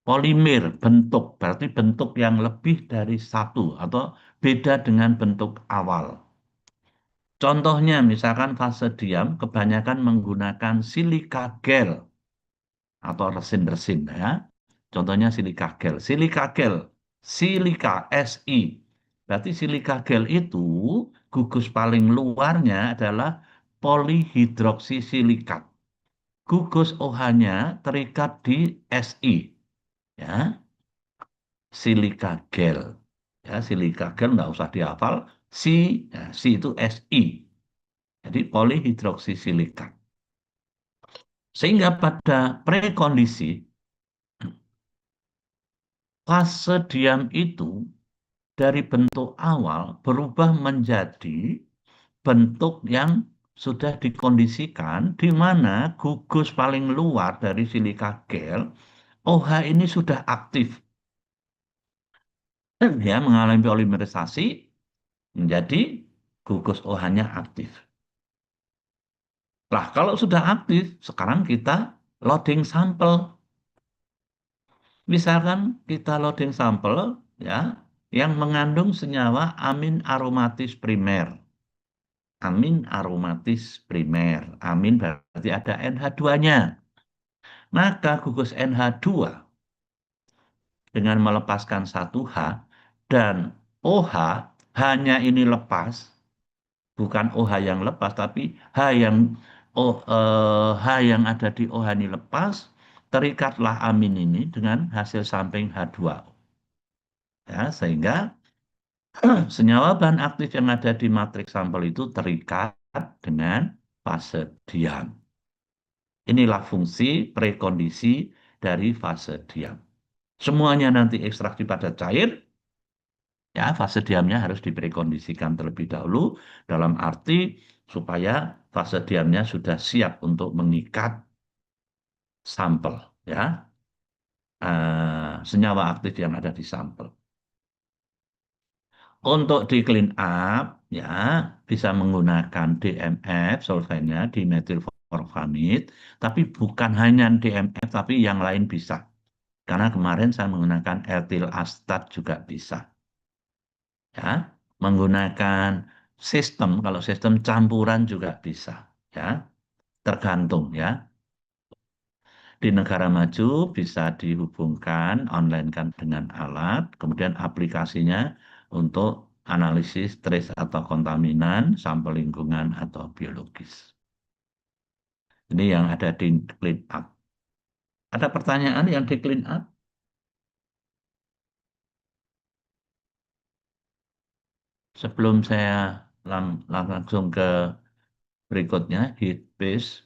Speaker 1: Polimer, bentuk, berarti bentuk yang lebih dari satu atau beda dengan bentuk awal. Contohnya, misalkan fase diam kebanyakan menggunakan silika gel atau resin-resin ya. Contohnya silika gel. Silika gel, silika Si. Berarti silika gel itu gugus paling luarnya adalah polihidroksisilikat. Gugus OH-nya terikat di Si. Ya, silika gel. Ya, silika gel nggak usah dihafal. Ya, Si itu Si. Jadi polihidroksisilikat. Sehingga pada prekondisi, fase diam itu dari bentuk awal berubah menjadi bentuk yang sudah dikondisikan di mana gugus paling luar dari silika gel, OH ini sudah aktif. Dia mengalami polimerisasi menjadi gugus OH-nya aktif. Nah, kalau sudah aktif, sekarang kita loading sampel. Misalkan kita loading sampel ya yang mengandung senyawa amin aromatis primer. Amin aromatis primer. Amin berarti ada NH2-nya. Maka gugus NH2 dengan melepaskan 1H dan OH hanya ini lepas, bukan OH yang lepas, tapi H yang ada di OH ini lepas, terikatlah amin ini dengan hasil samping H2O. Ya, sehingga senyawa bahan aktif yang ada di matriks sampel itu terikat dengan fase diam. Inilah fungsi prekondisi dari fase diam. semuanya nanti ekstraksi pada cair, ya fase diamnya harus diprekondisikan terlebih dahulu dalam arti supaya fase diamnya sudah siap untuk mengikat sampel, ya, senyawa aktif yang ada di sampel. Untuk di clean up, ya bisa menggunakan DMF solvennya dimethyl-formamid, tapi bukan hanya DMF, tapi yang lain bisa. Karena kemarin saya menggunakan etil astat juga bisa. Ya, menggunakan sistem, kalau sistem campuran juga bisa. Ya, tergantung ya. Di negara maju bisa dihubungkan, online kan dengan alat, kemudian aplikasinya untuk analisis trace atau kontaminan, sampel lingkungan atau biologis. Ini yang ada di clean up. Ada pertanyaan yang di clean up? Sebelum saya langsung ke berikutnya, heat base.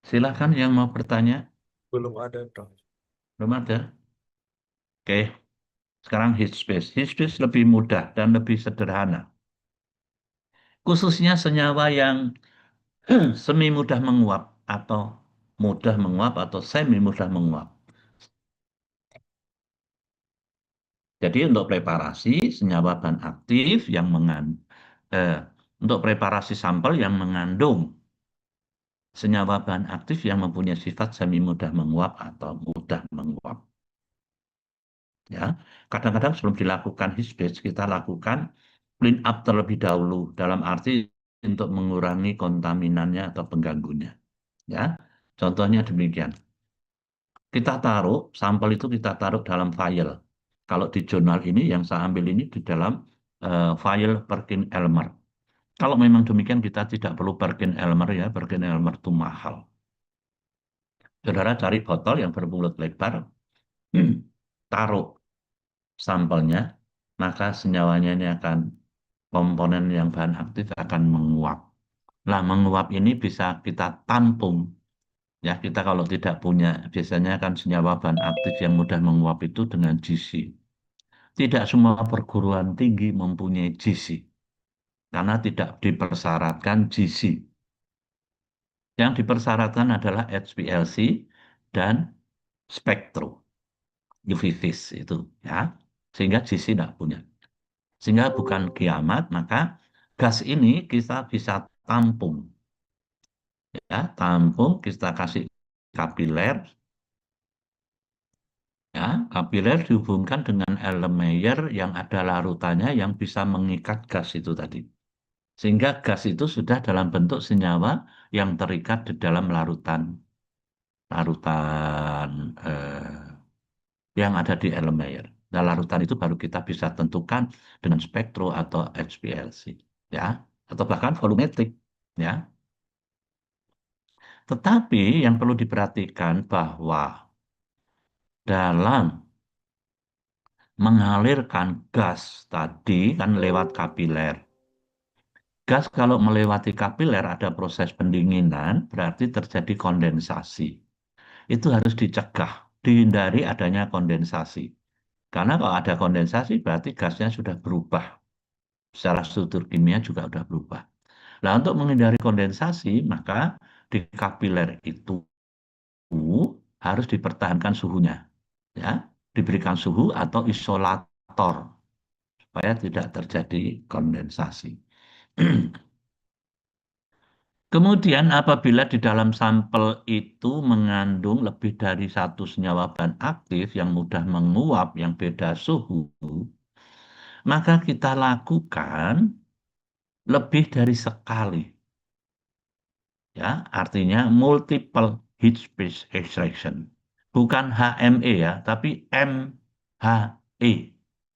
Speaker 1: Silakan yang mau bertanya.
Speaker 3: Belum ada, Prof.
Speaker 1: Belum ada? Oke, sekarang heat space. Heat space lebih mudah dan lebih sederhana. Khususnya senyawa yang semi mudah menguap atau mudah menguap atau semi mudah menguap. Jadi untuk preparasi senyawa bahan aktif yang untuk preparasi sampel yang mengandung senyawa bahan aktif yang mempunyai sifat semi mudah menguap atau mudah menguap. Ya, kadang-kadang sebelum dilakukan heat space kita lakukan clean up terlebih dahulu dalam arti untuk mengurangi kontaminannya atau pengganggunya. Ya, contohnya demikian. Kita taruh sampel itu kita taruh dalam file. Kalau di jurnal ini yang saya ambil ini di dalam file Perkin-Elmer. Kalau memang demikian kita tidak perlu Perkin-Elmer ya, Perkin-Elmer itu mahal. Saudara cari botol yang bermulut lebar, taruh sampelnya, maka senyawanya ini akan komponen yang bahan aktif akan menguap. Nah, menguap ini bisa kita tampung. Ya, kita kalau tidak punya, biasanya kan senyawa bahan aktif yang mudah menguap itu dengan GC. Tidak semua perguruan tinggi mempunyai GC, karena tidak dipersyaratkan GC. Yang dipersyaratkan adalah HPLC dan spektro, UV-Vis itu, ya. Sehingga GC tidak punya. Sehingga bukan kiamat, maka gas ini kita bisa tampung. Ya, tampung kita kasih kapiler. Ya, kapiler dihubungkan dengan Erlenmeyer yang ada larutannya yang bisa mengikat gas itu tadi. Sehingga gas itu sudah dalam bentuk senyawa yang terikat di dalam larutan larutan yang ada di Erlenmeyer. Dan larutan itu baru kita bisa tentukan dengan spektro atau HPLC, ya, atau bahkan volumetrik, ya. Tetapi yang perlu diperhatikan bahwa dalam mengalirkan gas tadi kan lewat kapiler. Gas kalau melewati kapiler ada proses pendinginan, berarti terjadi kondensasi. Itu harus dicegah, dihindari adanya kondensasi. Karena kalau ada kondensasi berarti gasnya sudah berubah. Secara struktur kimia juga sudah berubah. Nah, untuk menghindari kondensasi, maka di kapiler itu harus dipertahankan suhunya. Ya, diberikan suhu atau isolator supaya tidak terjadi kondensasi. Kemudian apabila di dalam sampel itu mengandung lebih dari satu senyawa bahan aktif yang mudah menguap, yang beda suhu, maka kita lakukan lebih dari sekali. Ya, artinya multiple heat space extraction. Bukan HME ya, tapi MHE,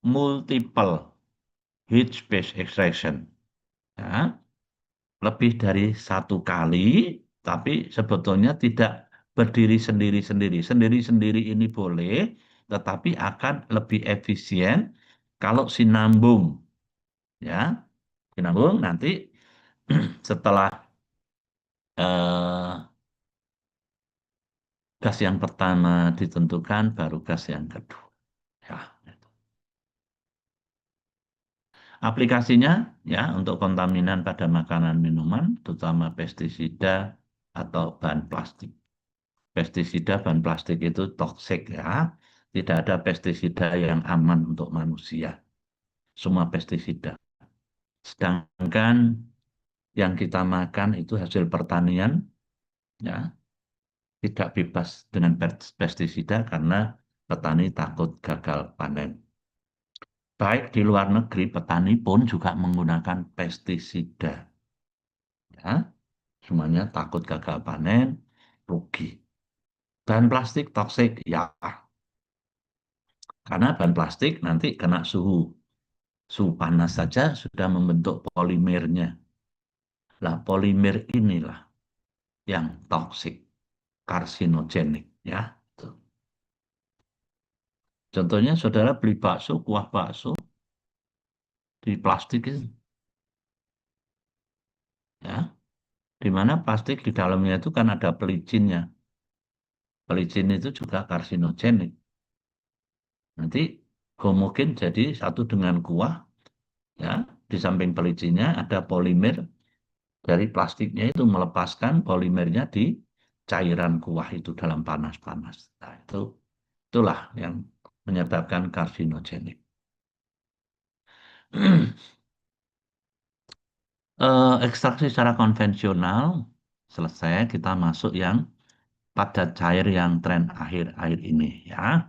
Speaker 1: multiple heat space extraction. Ya, lebih dari satu kali, tapi sebetulnya tidak berdiri sendiri-sendiri. Sendiri-sendiri ini boleh, tetapi akan lebih efisien kalau sinambung. Ya, sinambung nanti setelah gas yang pertama ditentukan, baru gas yang kedua. Ya, gitu. Aplikasinya ya untuk kontaminan pada makanan minuman, terutama pestisida atau bahan plastik. Pestisida, bahan plastik itu toksik ya. Tidak ada pestisida yang aman untuk manusia. Semua pestisida. Sedangkan yang kita makan itu hasil pertanian, ya, tidak bebas dengan pestisida karena petani takut gagal panen. Baik di luar negeri, petani pun juga menggunakan pestisida. Ya, semuanya takut gagal panen, rugi. Bahan plastik toksik, ya. Karena bahan plastik nanti kena suhu panas saja sudah membentuk polimernya. Lah, polimer inilah yang toksik, karsinogenik, ya. Tuh. Contohnya saudara beli bakso, kuah bakso di plastik itu, ya, di mana plastik di dalamnya itu kan ada pelicinnya. Pelicin itu juga karsinogenik. Nanti homogen jadi satu dengan kuah, ya, di samping pelicinnya ada polimer dari plastiknya itu melepaskan polimernya di cairan kuah itu dalam panas-panas. Nah, itulah yang menyebabkan karsinogenik. Ekstraksi secara konvensional selesai, kita masuk yang padat cair yang tren akhir-akhir ini ya.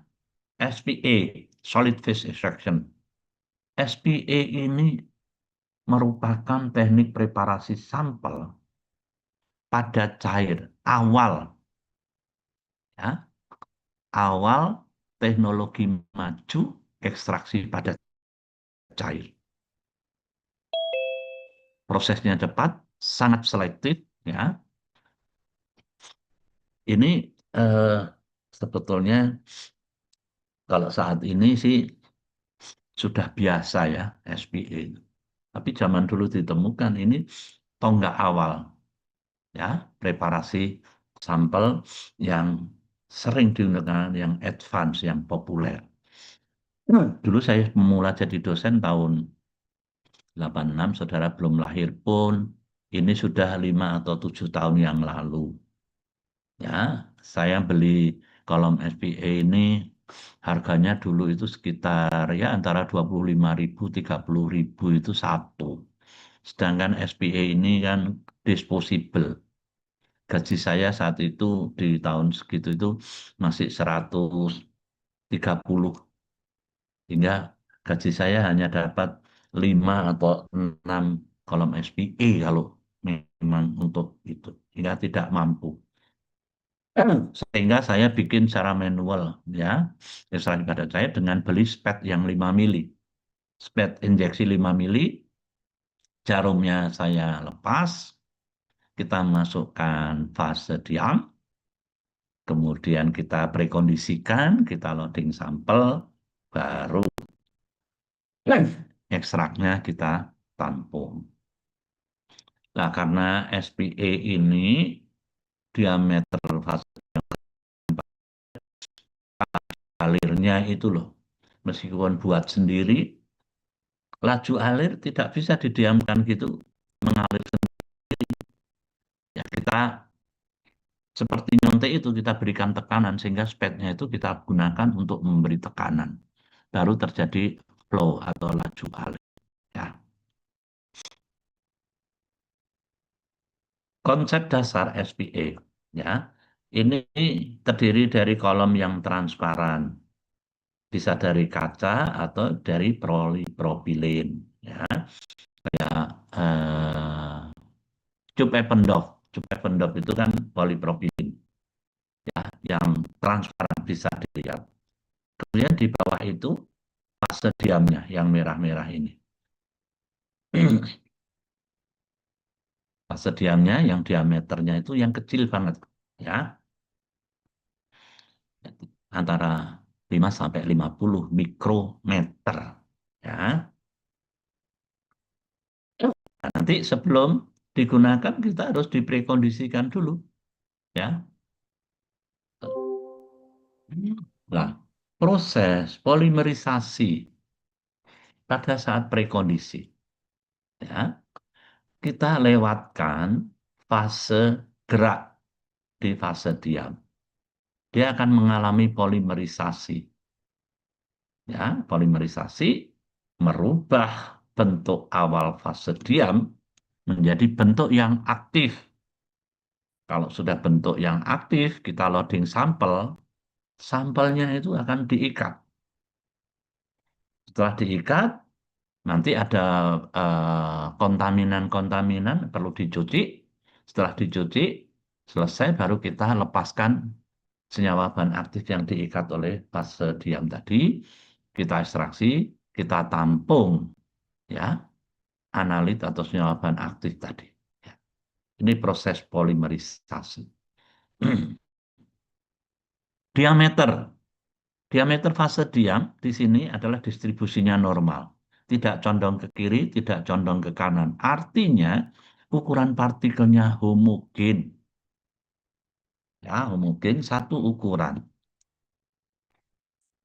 Speaker 1: SPA, solid phase extraction. SPA ini merupakan teknik preparasi sampel padat cair awal ya. Awal teknologi maju ekstraksi padat cair. Prosesnya cepat, sangat selektif ya. Ini sebetulnya kalau saat ini sih sudah biasa ya SPA. Tapi zaman dulu ditemukan ini tonggak awal ya, preparasi sampel yang sering digunakan, yang advance, yang populer. Dulu saya memula jadi dosen tahun 86, saudara belum lahir pun, ini sudah 5 atau 7 tahun yang lalu. Ya, saya beli kolom SPA ini harganya dulu itu sekitar ya antara 25.000, 30.000 itu satu. Sedangkan SPA ini kan disposable. Gaji saya saat itu di tahun segitu itu masih 130. Hingga gaji saya hanya dapat 5 atau 6 kolom SPA kalau memang untuk itu. Hingga tidak mampu. Sehingga saya bikin secara manual ya, ekstraksi padat cair dengan beli spet yang 5 mili. Spet injeksi 5 mili, jarumnya saya lepas, kita masukkan fase diam, kemudian kita prekondisikan, kita loading sampel, baru ekstraknya kita tampung. Nah, karena SPA ini diameter fase alirnya itu loh, meskipun buat sendiri, laju alir tidak bisa didiamkan gitu, mengalir sendiri. Ya, kita seperti nyontek itu kita berikan tekanan sehingga spetnya itu kita gunakan untuk memberi tekanan. Baru terjadi flow atau laju alir. Ya. Konsep dasar SPA ya. Ini terdiri dari kolom yang transparan. Bisa dari kaca atau dari polipropilen ya. Kayak Cup Eppendorf. Cup Eppendorf itu kan polipropilen ya, yang transparan bisa dilihat. Kemudian di bawah itu fase diamnya yang merah-merah ini. Fase diamnya yang diameternya itu yang kecil banget ya. Antara 5 sampai 50 mikrometer ya. Nah, nanti sebelum digunakan kita harus diprekondisikan dulu ya. Nah, proses polimerisasi pada saat prekondisi, ya, kita lewatkan fase gerak di fase diam. Dia akan mengalami polimerisasi. Ya, polimerisasi merubah bentuk awal fase diam menjadi bentuk yang aktif. Kalau sudah bentuk yang aktif, kita loading sampel, sampelnya itu akan diikat. Setelah diikat, nanti ada kontaminan-kontaminan perlu dicuci. Setelah dicuci, selesai baru kita lepaskan senyawa bahan aktif yang diikat oleh fase diam tadi. Kita ekstraksi, kita tampung, ya, analit atau senyawa bahan aktif tadi. Ya. Ini proses polimerisasi. Diameter. Diameter fase diam di sini adalah distribusinya normal. Tidak condong ke kiri, tidak condong ke kanan. Artinya ukuran partikelnya homogen. Ya, homogen satu ukuran.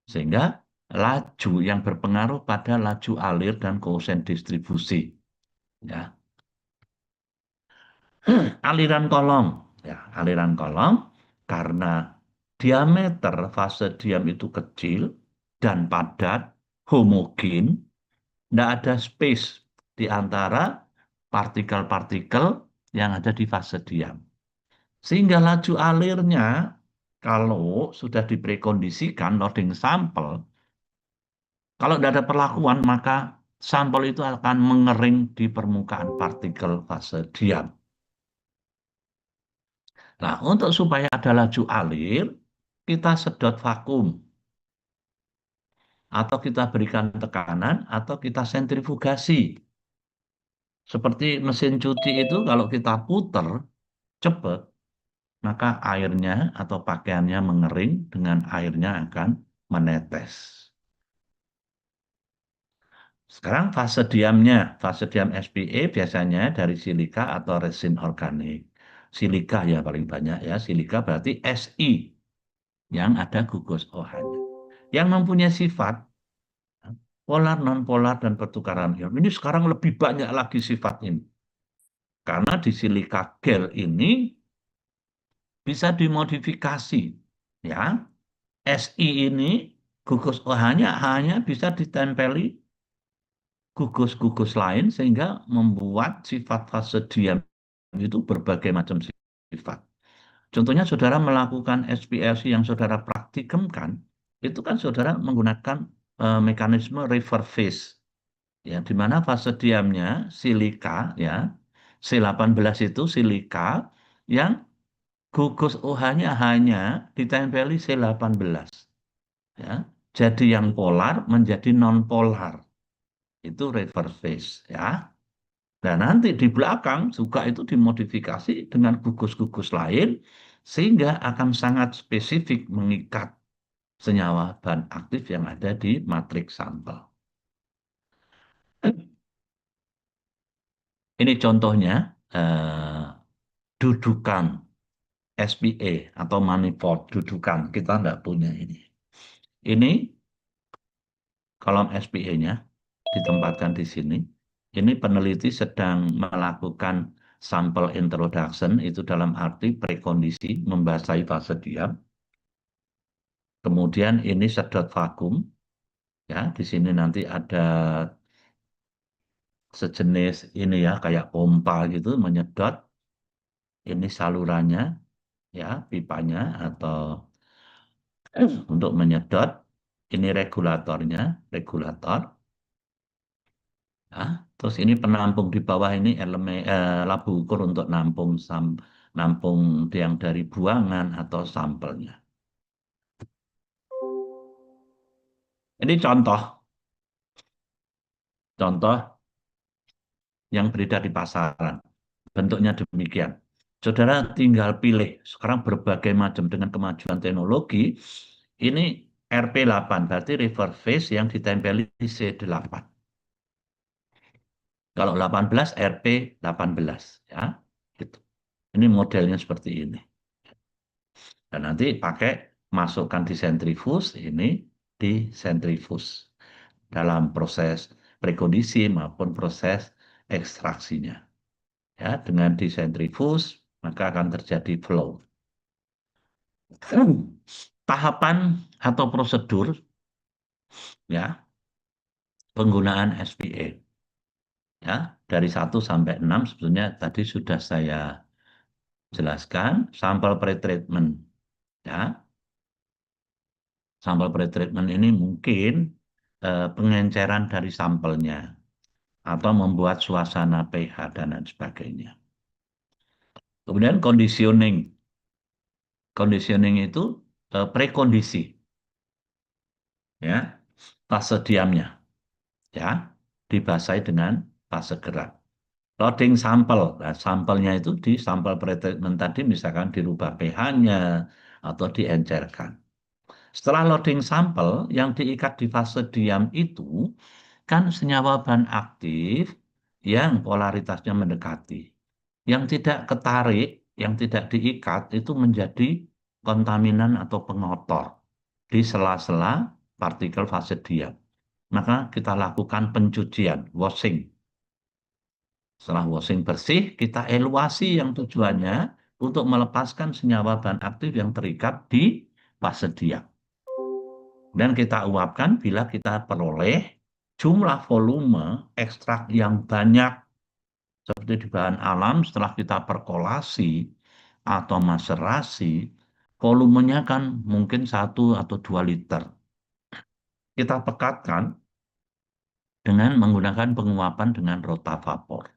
Speaker 1: Sehingga laju yang berpengaruh pada laju alir dan koefisien distribusi. Ya. Aliran kolom. Ya, aliran kolom karena diameter fase diam itu kecil dan padat, homogen, tidak ada space di antara partikel-partikel yang ada di fase diam. Sehingga laju alirnya, kalau sudah diprekondisikan loading sampel, kalau tidak ada perlakuan, maka sampel itu akan mengering di permukaan partikel fase diam. Nah, untuk supaya ada laju alir, kita sedot vakum. Atau kita berikan tekanan, atau kita sentrifugasi. Seperti mesin cuci itu kalau kita puter cepat, maka airnya atau pakaiannya mengering, dengan airnya akan menetes. Sekarang fase diamnya, fase diam SPA biasanya dari silika atau resin organik. Silika ya paling banyak ya, silika berarti Si yang ada gugus OH-nya. Yang mempunyai sifat polar, non-polar, dan pertukaran ion. Ini sekarang lebih banyak lagi sifat ini. Karena di silika gel ini bisa dimodifikasi. Ya, Si ini gugus OH-nya hanya bisa ditempeli gugus-gugus lain sehingga membuat sifat fase diam itu berbagai macam sifat. Contohnya saudara melakukan SPLC yang saudara praktikumkan, itu kan saudara menggunakan mekanisme river phase, ya, di mana fase diamnya silika, ya, C18 itu silika yang gugus OH-nya hanya ditempeli C18, ya. Jadi yang polar menjadi non polar. Itu reverse phase, ya. Dan nanti di belakang juga itu dimodifikasi dengan gugus-gugus lain sehingga akan sangat spesifik mengikat senyawa bahan aktif yang ada di matriks sampel. Ini contohnya dudukan SPA atau manifold dudukan. Kita tidak punya ini. Ini kolom SPA-nya ditempatkan di sini. Ini peneliti sedang melakukan sampel introduction, itu dalam arti prekondisi membasahi fase diam. Kemudian ini sedot vakum, ya, di sini nanti ada sejenis ini ya kayak pompa gitu menyedot. Ini salurannya, ya, pipanya atau untuk menyedot. Ini regulatornya, regulator. Nah, terus ini penampung di bawah ini elemen labu ukur untuk nampung yang dari buangan atau sampelnya. Ini contoh yang beredar di pasaran. Bentuknya demikian. Saudara tinggal pilih. Sekarang berbagai macam dengan kemajuan teknologi. Ini RP8, berarti reverse phase yang ditempeli di C8. Kalau 18 RP18, ya. Gitu. Ini modelnya seperti ini. Dan nanti pakai masukkan di sentrifus, ini di sentrifus dalam proses prekondisi maupun proses ekstraksinya. Ya, dengan di sentrifus maka akan terjadi flow. Tahapan atau prosedur ya penggunaan SPA ya dari 1 sampai 6 sebetulnya tadi sudah saya jelaskan. Sampel pretreatment ya. Sampel pretreatment ini mungkin pengenceran dari sampelnya atau membuat suasana pH dan lain sebagainya. Kemudian conditioning. Conditioning itu prekondisi ya, fase diamnya ya, dibasahi dengan fase gerak. Loading sampel, nah, sampelnya itu di sampel pretreatment tadi misalkan dirubah pH-nya atau diencerkan. Setelah loading sampel yang diikat di fase diam itu kan senyawa bahan aktif yang polaritasnya mendekati. Yang tidak ketarik, yang tidak diikat itu menjadi kontaminan atau pengotor di sela-sela partikel fase diam. Maka kita lakukan pencucian, washing. Setelah washing bersih, kita eluasi yang tujuannya untuk melepaskan senyawa bahan aktif yang terikat di fase diam. Dan kita uapkan bila kita peroleh jumlah volume ekstrak yang banyak. Seperti di bahan alam setelah kita perkolasi atau maserasi, volumenya kan mungkin 1 atau 2 liter. Kita pekatkan dengan menggunakan penguapan dengan rotavapor.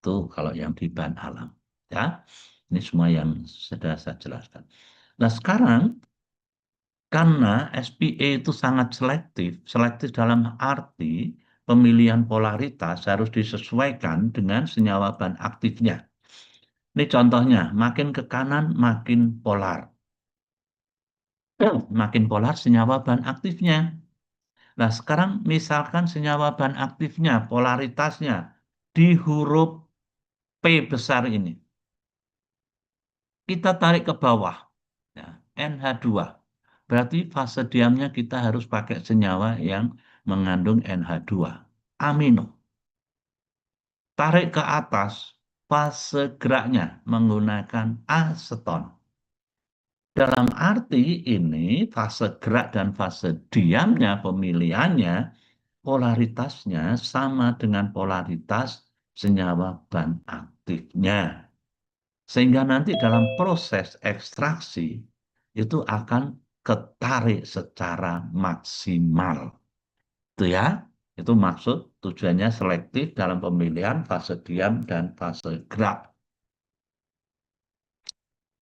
Speaker 1: Itu kalau yang di bahan alam. Ya, ini semua yang sudah saya jelaskan. Nah sekarang karena SPA itu sangat selektif dalam arti pemilihan polaritas harus disesuaikan dengan senyawa bahan aktifnya. Ini contohnya, makin ke kanan makin polar. Makin polar senyawa bahan aktifnya. Nah sekarang misalkan senyawa bahan aktifnya, polaritasnya di huruf P besar ini. Kita tarik ke bawah, ya, NH2. Berarti fase diamnya kita harus pakai senyawa yang mengandung NH2, amino. Tarik ke atas, fase geraknya menggunakan aseton. Dalam arti ini fase gerak dan fase diamnya pemilihannya polaritasnya sama dengan polaritas senyawa bahan aktifnya. Sehingga nanti dalam proses ekstraksi itu akan ketarik secara maksimal. Itu ya, itu maksud tujuannya selektif dalam pemilihan fase diam dan fase gerak.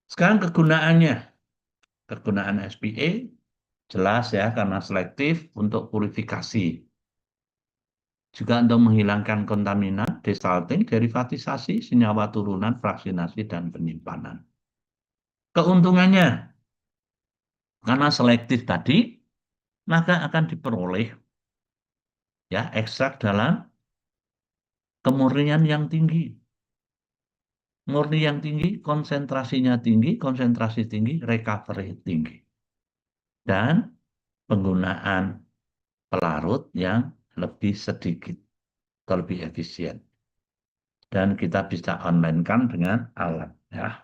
Speaker 1: Sekarang kegunaan SPA jelas ya karena selektif untuk purifikasi. Juga untuk menghilangkan kontaminan, desalting, derivatisasi, senyawa turunan, fraksinasi, dan penyimpanan. Keuntungannya, karena selektif tadi, maka akan diperoleh ya ekstrak dalam kemurnian yang tinggi. Murni yang tinggi, konsentrasinya tinggi, konsentrasi tinggi, recovery tinggi. Dan penggunaan pelarut yang lebih sedikit, atau lebih efisien. Dan kita bisa online-kan dengan alat. Ya.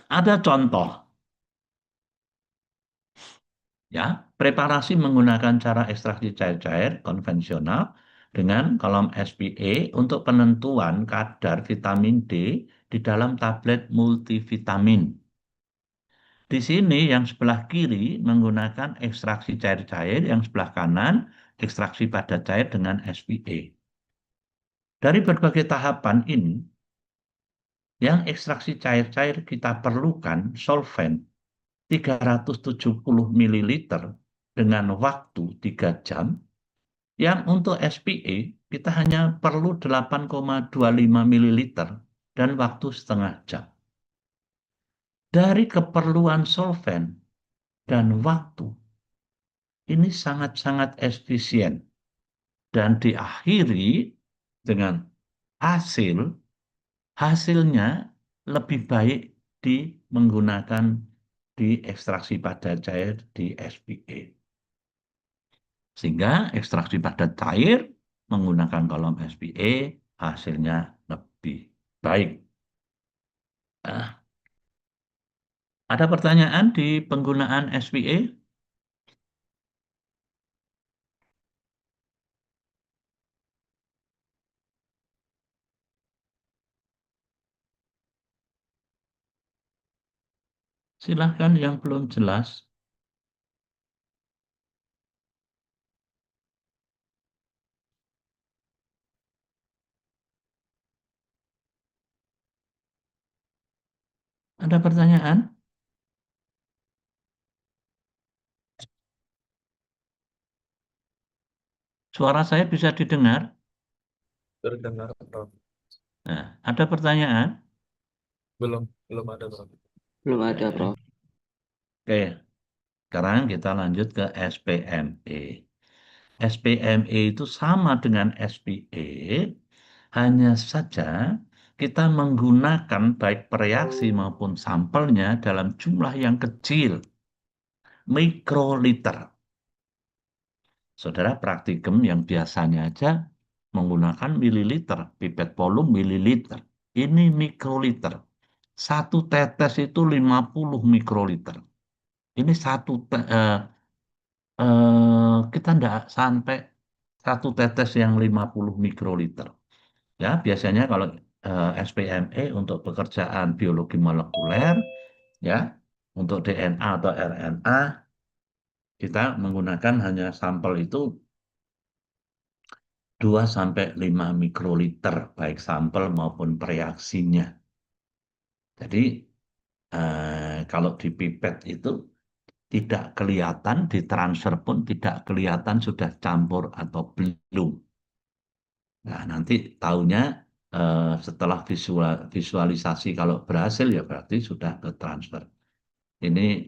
Speaker 1: Ada contoh. Ya, preparasi menggunakan cara ekstraksi cair-cair konvensional dengan kolom SPA untuk penentuan kadar vitamin D di dalam tablet multivitamin. Di sini yang sebelah kiri menggunakan ekstraksi cair-cair, yang sebelah kanan ekstraksi padat cair dengan SPA. Dari berbagai tahapan ini, yang ekstraksi cair-cair kita perlukan solvent 370 ml dengan waktu 3 jam, yang untuk SPA kita hanya perlu 8,25 ml dan waktu setengah jam. Dari keperluan solvent dan waktu, ini sangat-sangat efisien dan diakhiri dengan hasilnya lebih baik menggunakan di ekstraksi padat cair di SPA. Sehingga ekstraksi padat cair menggunakan kolom SPA hasilnya lebih baik. Nah, ada pertanyaan di penggunaan SPA? Silahkan yang belum jelas. Ada pertanyaan? Suara saya bisa didengar?
Speaker 3: Terdengar, Prof.
Speaker 1: Nah, ada pertanyaan?
Speaker 3: Belum ada, Prof.
Speaker 6: Belum ada, Prof.
Speaker 1: Oke, sekarang kita lanjut ke SPME. SPME itu sama dengan SPA, hanya saja kita menggunakan baik reaksi maupun sampelnya dalam jumlah yang kecil, mikroliter. Saudara praktikum yang biasanya aja menggunakan mililiter, pipet volume mililiter. Ini mikroliter. Satu tetes itu 50 mikroliter. Ini kita tidak sampai satu tetes yang 50 mikroliter. Ya, biasanya kalau SPME untuk pekerjaan biologi molekuler, ya, untuk DNA atau RNA, kita menggunakan hanya sampel itu 2 sampai 5 mikroliter, baik sampel maupun reaksinya. Jadi, kalau di pipet itu tidak kelihatan, ditransfer pun tidak kelihatan sudah campur atau belum. Nah, nanti tahunya setelah visualisasi kalau berhasil ya berarti sudah ke transfer. Ini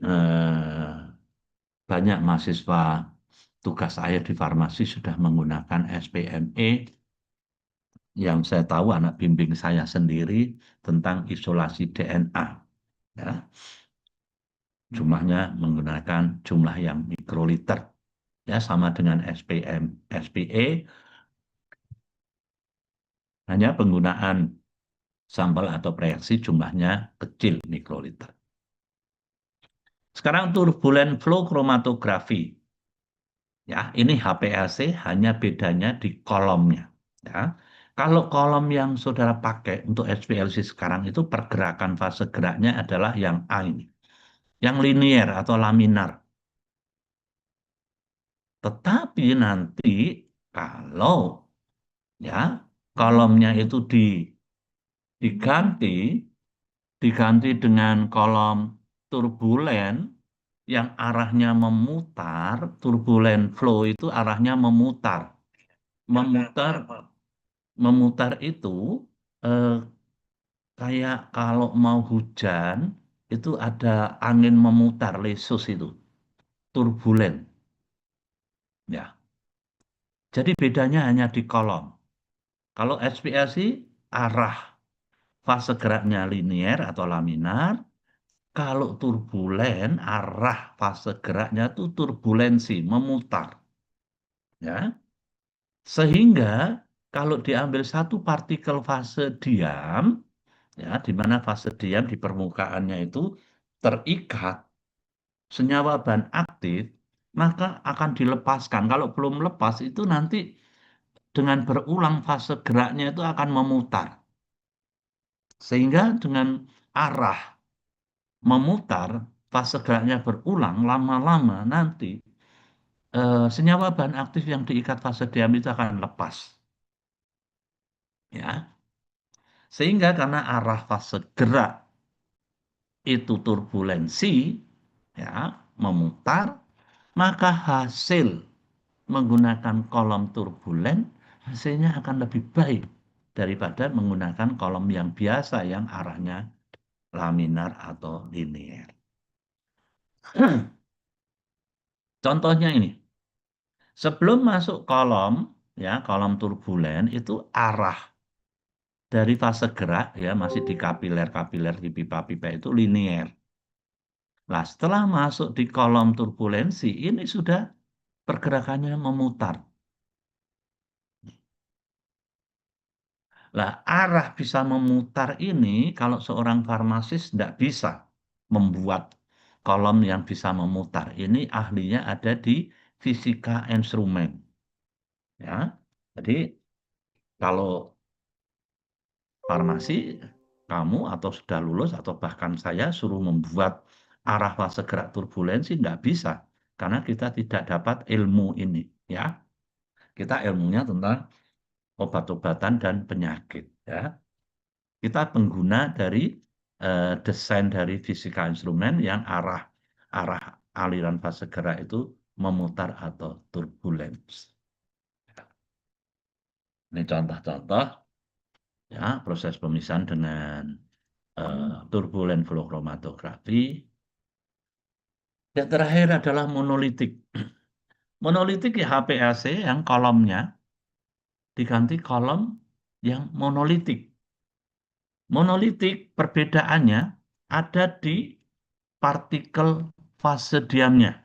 Speaker 1: banyak mahasiswa tugas akhir di farmasi sudah menggunakan SPME. Yang saya tahu anak bimbing saya sendiri tentang isolasi DNA. Ya. Jumlahnya menggunakan jumlah yang mikroliter. Ya, sama dengan SPA, hanya penggunaan sampel atau reaksi jumlahnya kecil mikroliter. Sekarang turbulent flow chromatografi. Ya, ini HPLC hanya bedanya di kolomnya. Ya. Kalau kolom yang saudara pakai untuk SPLC sekarang itu pergerakan fase geraknya adalah yang A ini. Yang linier atau laminar. Tetapi nanti kalau ya kolomnya itu diganti dengan kolom turbulen yang arahnya memutar, turbulent flow itu arahnya memutar. Memutar itu kayak kalau mau hujan itu ada angin memutar, lesus itu, turbulen. Ya. Jadi bedanya hanya di kolom. Kalau SPLC arah fase geraknya linier atau laminar. Kalau turbulen, arah fase geraknya itu turbulensi, memutar. Ya. Sehingga kalau diambil satu partikel fase diam, ya, di mana fase diam di permukaannya itu terikat senyawa bahan aktif, maka akan dilepaskan. Kalau belum lepas itu nanti dengan berulang fase geraknya itu akan memutar. Sehingga dengan arah memutar, fase geraknya berulang, lama-lama nanti senyawa bahan aktif yang diikat fase diam itu akan lepas. Ya. Sehingga karena arah fase gerak itu turbulensi, ya, memutar, maka hasil menggunakan kolom turbulen hasilnya akan lebih baik daripada menggunakan kolom yang biasa yang arahnya laminar atau linier. Contohnya ini. Sebelum masuk kolom, ya, kolom turbulen itu arah dari fase gerak ya masih di kapiler di pipa-pipa itu linear. Nah, setelah masuk di kolom turbulensi ini sudah pergerakannya memutar. Lah, arah bisa memutar ini kalau seorang farmasis tidak bisa membuat kolom yang bisa memutar. Ini ahlinya ada di fisika instrumen. Ya. Jadi kalau farmasi kamu atau sudah lulus atau bahkan saya suruh membuat arah fase gerak turbulensi tidak bisa karena kita tidak dapat ilmu ini, ya. Kita ilmunya tentang obat-obatan dan penyakit, ya. Kita pengguna dari desain dari fisika instrumen yang arah aliran fase gerak itu memutar atau turbulens. Ini contoh-contoh ya proses pemisahan dengan turbulent flow chromatografi. Yang terakhir adalah monolitik. Monolitik ya HPLC yang kolomnya diganti kolom yang monolitik. Monolitik perbedaannya ada di partikel fase diamnya.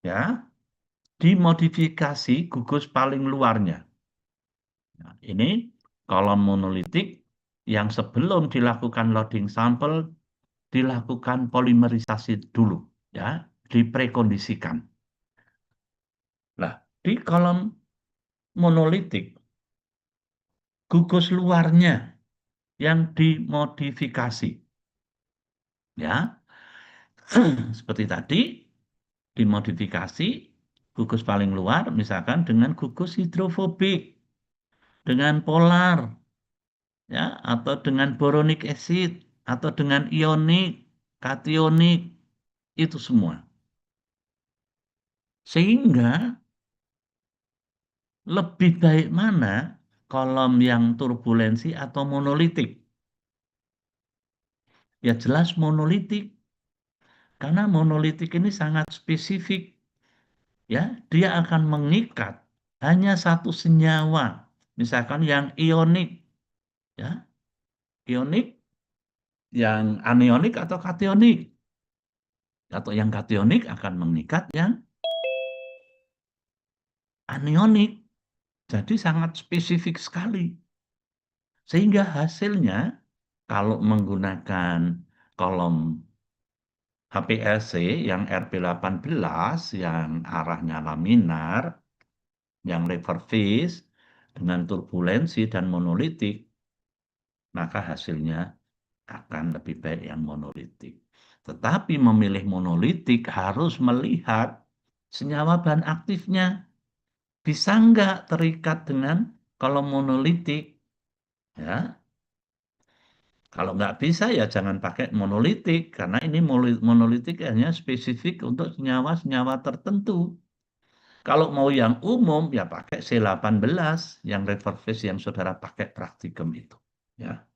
Speaker 1: Ya, dimodifikasi gugus paling luarnya. Nah, ini kolom monolitik yang sebelum dilakukan loading sampel dilakukan polimerisasi dulu, ya, diprekondisikan. Nah, di kolom monolitik gugus luarnya yang dimodifikasi, ya, seperti tadi dimodifikasi gugus paling luar, misalkan dengan gugus hidrofobik, dengan polar, ya, atau dengan boronic acid, atau dengan ionik, kationik, itu semua. Sehingga lebih baik mana kolom yang turbulensi atau monolitik? Ya jelas monolitik, karena monolitik ini sangat spesifik. Ya, dia akan mengikat hanya satu senyawa, misalkan yang ionik, ya, ionik, yang anionik atau kationik, atau yang kationik akan mengikat yang anionik, jadi sangat spesifik sekali, sehingga hasilnya kalau menggunakan kolom HPLC yang RP18 yang arahnya laminar, yang reverse dengan turbulensi dan monolitik, maka hasilnya akan lebih baik yang monolitik. Tetapi memilih monolitik harus melihat senyawa bahan aktifnya. Bisa nggak terikat dengan kalau monolitik? Ya. Kalau nggak bisa ya jangan pakai monolitik, karena ini monolitik hanya spesifik untuk senyawa-senyawa tertentu. Kalau mau yang umum ya pakai C18 yang reverse yang saudara pakai praktikum itu. Ya.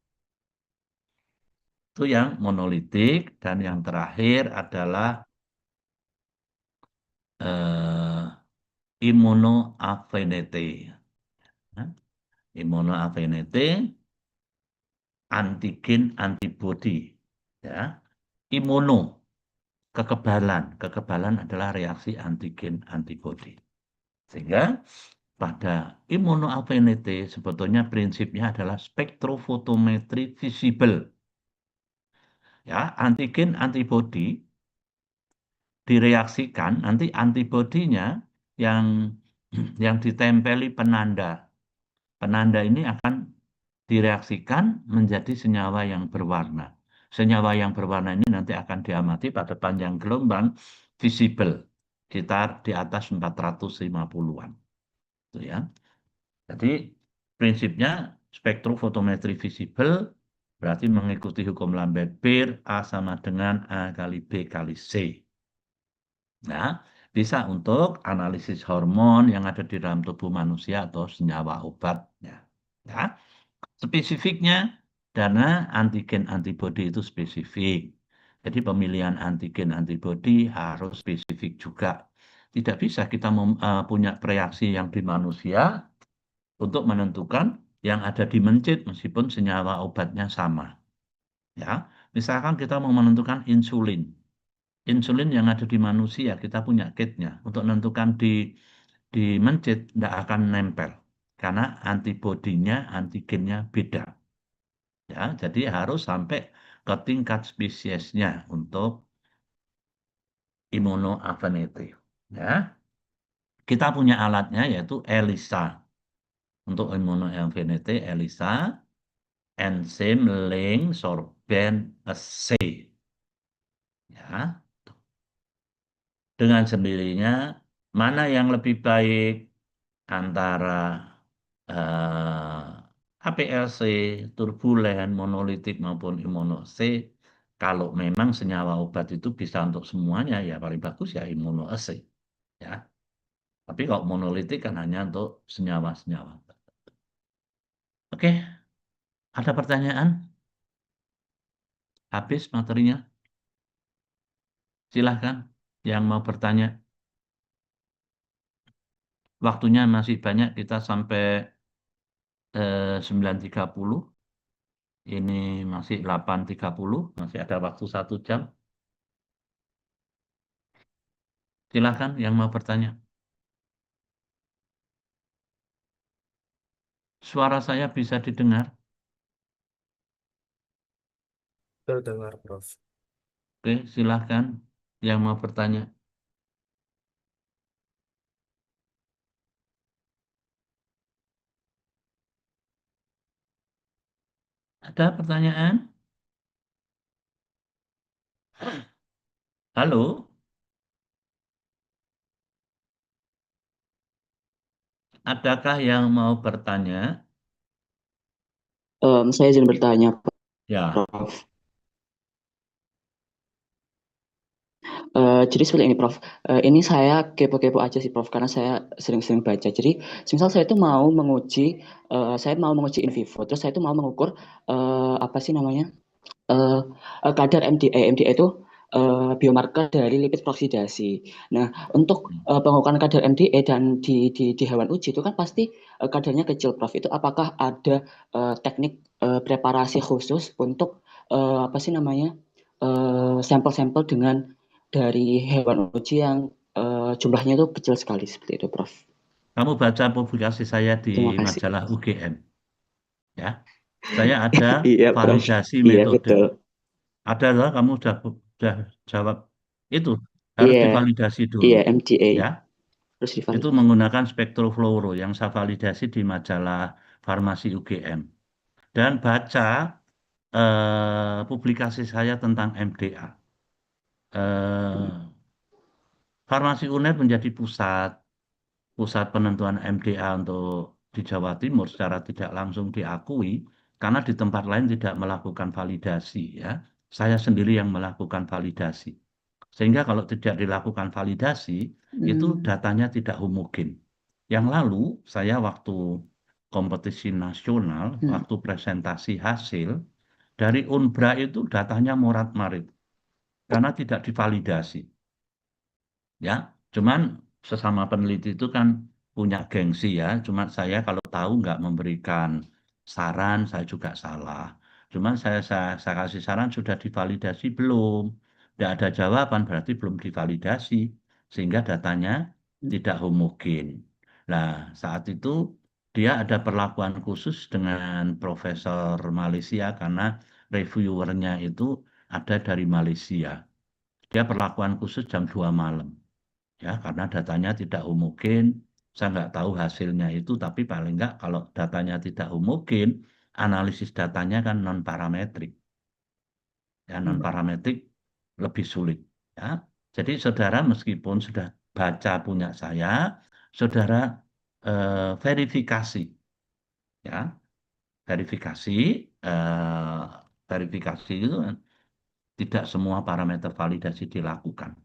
Speaker 1: Itu yang monolitik, dan yang terakhir adalah immunoaffinity. Immunoaffinity, antigen antibody. Ya. Imuno, kekebalan adalah reaksi antigen antibody. Sehingga pada immunoaffinity sebetulnya prinsipnya adalah spektrofotometri visible. Ya, antigen antibody direaksikan, nanti antibodinya yang ditempeli penanda. Penanda ini akan direaksikan menjadi senyawa yang berwarna. Senyawa yang berwarna ini nanti akan diamati pada panjang gelombang visible, sekitar di atas 450-an. Itu ya. Jadi prinsipnya spektrofotometri visible berarti mengikuti hukum Lambert-Beer, A sama dengan A kali B kali C. Nah, bisa untuk analisis hormon yang ada di dalam tubuh manusia atau senyawa obatnya. Ya. Spesifiknya, dana antigen antibody itu spesifik. Jadi pemilihan antigen antibody harus spesifik juga. Tidak bisa kita punya reaksi yang di manusia untuk menentukan yang ada di mencit meskipun senyawa obatnya sama. Ya, misalkan kita mau menentukan insulin. Insulin yang ada di manusia kita punya kitnya. Untuk menentukan di mencit tidak akan nempel karena antibodinya, antigennya beda. Ya, jadi harus sampai ke tingkat spesiesnya untuk imunoafinitif. Ya, kita punya alatnya yaitu ELISA. Untuk imunoaffinity ELISA, enzim link sorben assay. Ya, dengan sendirinya mana yang lebih baik antara HPLC, turbulen, monolitik maupun imuno C. Kalau memang senyawa obat itu bisa untuk semuanya, ya paling bagus ya imuno C. Ya. Tapi kalau monolitik kan hanya untuk senyawa-senyawa. Oke, ada pertanyaan? Habis materinya? Silahkan yang mau bertanya. Waktunya masih banyak, kita sampai 9.30. Ini masih 8.30, masih ada waktu 1 jam. Silahkan yang mau bertanya. Suara saya bisa didengar?
Speaker 3: Terdengar, Prof.
Speaker 1: Oke, silahkan yang mau bertanya. Ada pertanyaan? Halo, adakah yang mau bertanya?
Speaker 6: Saya izin bertanya,
Speaker 1: Ya,
Speaker 6: Prof. Jadi seperti ini, Prof. Ini saya kepo-kepo aja sih, Prof, karena saya sering-sering baca. Jadi, misal saya itu mau menguji, saya mau menguji in vivo, terus saya itu mau mengukur apa sih namanya, eh, kadar MDA. MDA itu biomarker dari lipid proksidasi. Nah, untuk pengukuran kadar MDA dan di hewan uji itu kan pasti kadarnya kecil, Prof. Itu apakah ada teknik preparasi khusus untuk apa sih namanya, sampel-sampel dengan dari hewan uji yang jumlahnya itu kecil sekali seperti itu, Prof.
Speaker 1: kamu baca publikasi saya
Speaker 6: Terima
Speaker 1: di
Speaker 6: kasih.
Speaker 1: majalah UGM. Ya, saya ada
Speaker 6: Iya, Prof.
Speaker 1: validasi
Speaker 6: Iya,
Speaker 1: metode.
Speaker 6: betul.
Speaker 1: Ada loh, kamu sudah jawab. Itu harus
Speaker 6: Iya,
Speaker 1: divalidasi dulu.
Speaker 6: iya MTA.
Speaker 1: Ya,
Speaker 6: Terus
Speaker 1: itu
Speaker 6: divalidasi.
Speaker 1: menggunakan spektrofluoro yang saya validasi di majalah Farmasi UGM. Dan baca publikasi saya tentang MDA. Farmasi UNER menjadi pusat penentuan MDA untuk di Jawa Timur secara tidak langsung diakui karena di tempat lain tidak melakukan validasi, ya. Saya sendiri yang melakukan validasi. Sehingga kalau tidak dilakukan validasi itu datanya tidak homogen. Yang lalu saya waktu kompetisi nasional, waktu presentasi hasil dari Unbra itu datanya morat-marit karena tidak divalidasi. Ya, cuman sesama peneliti itu kan punya gengsi, ya. Cuma saya kalau tahu nggak memberikan saran, saya juga salah. Cuman saya kasih saran sudah divalidasi belum? Tidak ada jawaban berarti belum divalidasi sehingga datanya tidak homogen. Nah, saat itu dia ada perlakuan khusus dengan Profesor Malaysia karena reviewernya itu ada dari Malaysia. Dia perlakuan khusus jam 2 malam. Ya, karena datanya tidak homogen, saya nggak tahu hasilnya itu, tapi paling nggak kalau datanya tidak homogen, analisis datanya kan non parametrik. Ya, non parametrik lebih sulit. Ya, jadi saudara meskipun sudah baca punya saya, saudara verifikasi, ya, verifikasi, eh, verifikasi itu kan tidak semua parameter validasi dilakukan.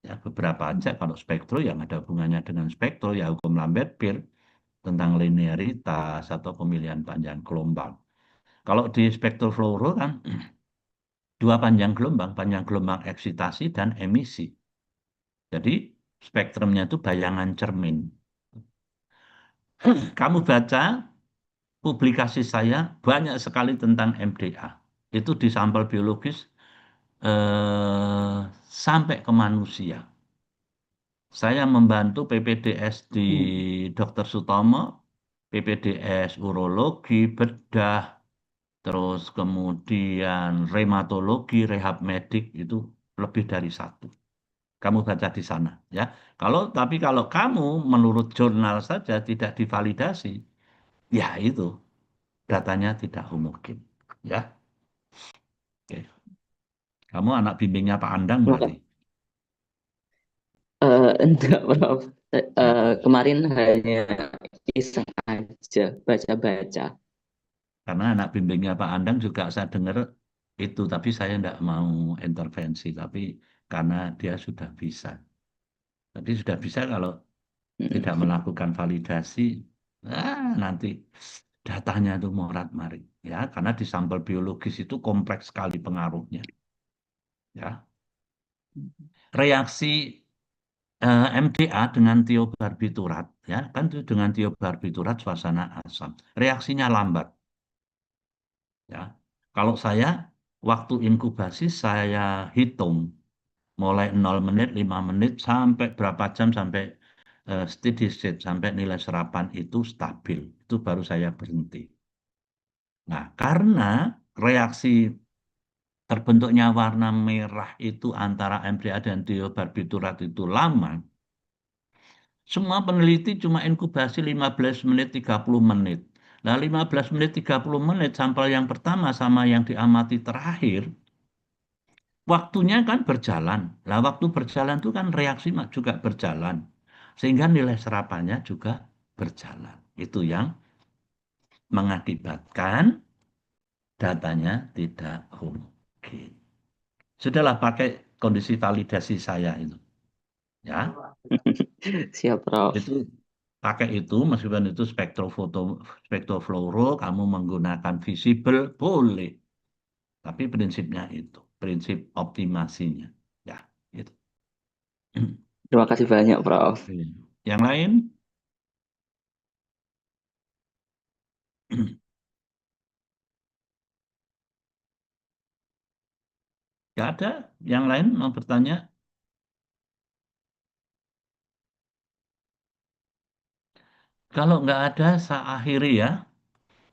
Speaker 1: Ya, beberapa aja kalau spektro yang ada hubungannya dengan spektro ya hukum Lambert-Beer tentang linearitas atau pemilihan panjang gelombang. Kalau di spektrofluoro kan dua panjang gelombang eksitasi dan emisi. Jadi spektrumnya itu bayangan cermin. Kamu baca publikasi saya banyak sekali tentang MDA. Itu di sampel biologis sampai ke manusia. Saya membantu PPDS di Dr. Sutomo, PPDS urologi, bedah, terus kemudian reumatologi, rehab medik itu lebih dari 1. Kamu baca di sana, ya. Tapi kalau kamu menurut jurnal saja tidak divalidasi, ya itu datanya tidak homogen, ya. Oke. Kamu anak bimbingnya Pak Andang berarti.
Speaker 6: Enggak, Prof.
Speaker 1: Nah,
Speaker 6: Kemarin hanya iseng aja baca-baca.
Speaker 1: karena anak bimbingnya Pak Andang juga saya dengar itu, tapi saya tidak mau intervensi, tapi karena dia sudah bisa. Tapi sudah bisa kalau tidak melakukan validasi, nanti datanya itu morat-marit, ya, karena di sampel biologis itu kompleks sekali pengaruhnya, ya. Reaksi MDA dengan tiobarbiturat, ya, kan itu dengan tiobarbiturat suasana asam, reaksinya lambat, ya. Kalau saya waktu inkubasi saya hitung mulai 0 menit, 5 menit sampai berapa jam sampai steady state, sampai nilai serapan itu stabil, itu baru saya berhenti. Nah, karena reaksi terbentuknya warna merah itu antara MDA dan tiobarbiturat itu lama, semua peneliti cuma inkubasi 15 menit, 30 menit. Nah, 15 menit, 30 menit sampel yang pertama sama yang diamati terakhir, waktunya kan berjalan. Nah, waktu berjalan itu kan reaksi juga berjalan. Sehingga nilai serapannya juga berjalan. Itu yang mengakibatkan datanya tidak homogen. Sudahlah pakai kondisi validasi saya itu. Ya,
Speaker 6: Siap, Prof.
Speaker 1: itu pakai itu meskipun itu spektrofluoro, kamu menggunakan visible boleh. Tapi prinsipnya itu, prinsip optimasinya. Ya, itu.
Speaker 6: Terima kasih banyak, Prof.
Speaker 1: Yang lain? Nggak ada? Yang lain mau bertanya? Kalau nggak ada, saya akhiri ya.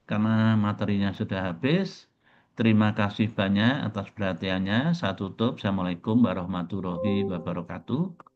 Speaker 1: Karena materinya sudah habis. Terima kasih banyak atas perhatiannya. Saya tutup. Assalamualaikum warahmatullahi wabarakatuh.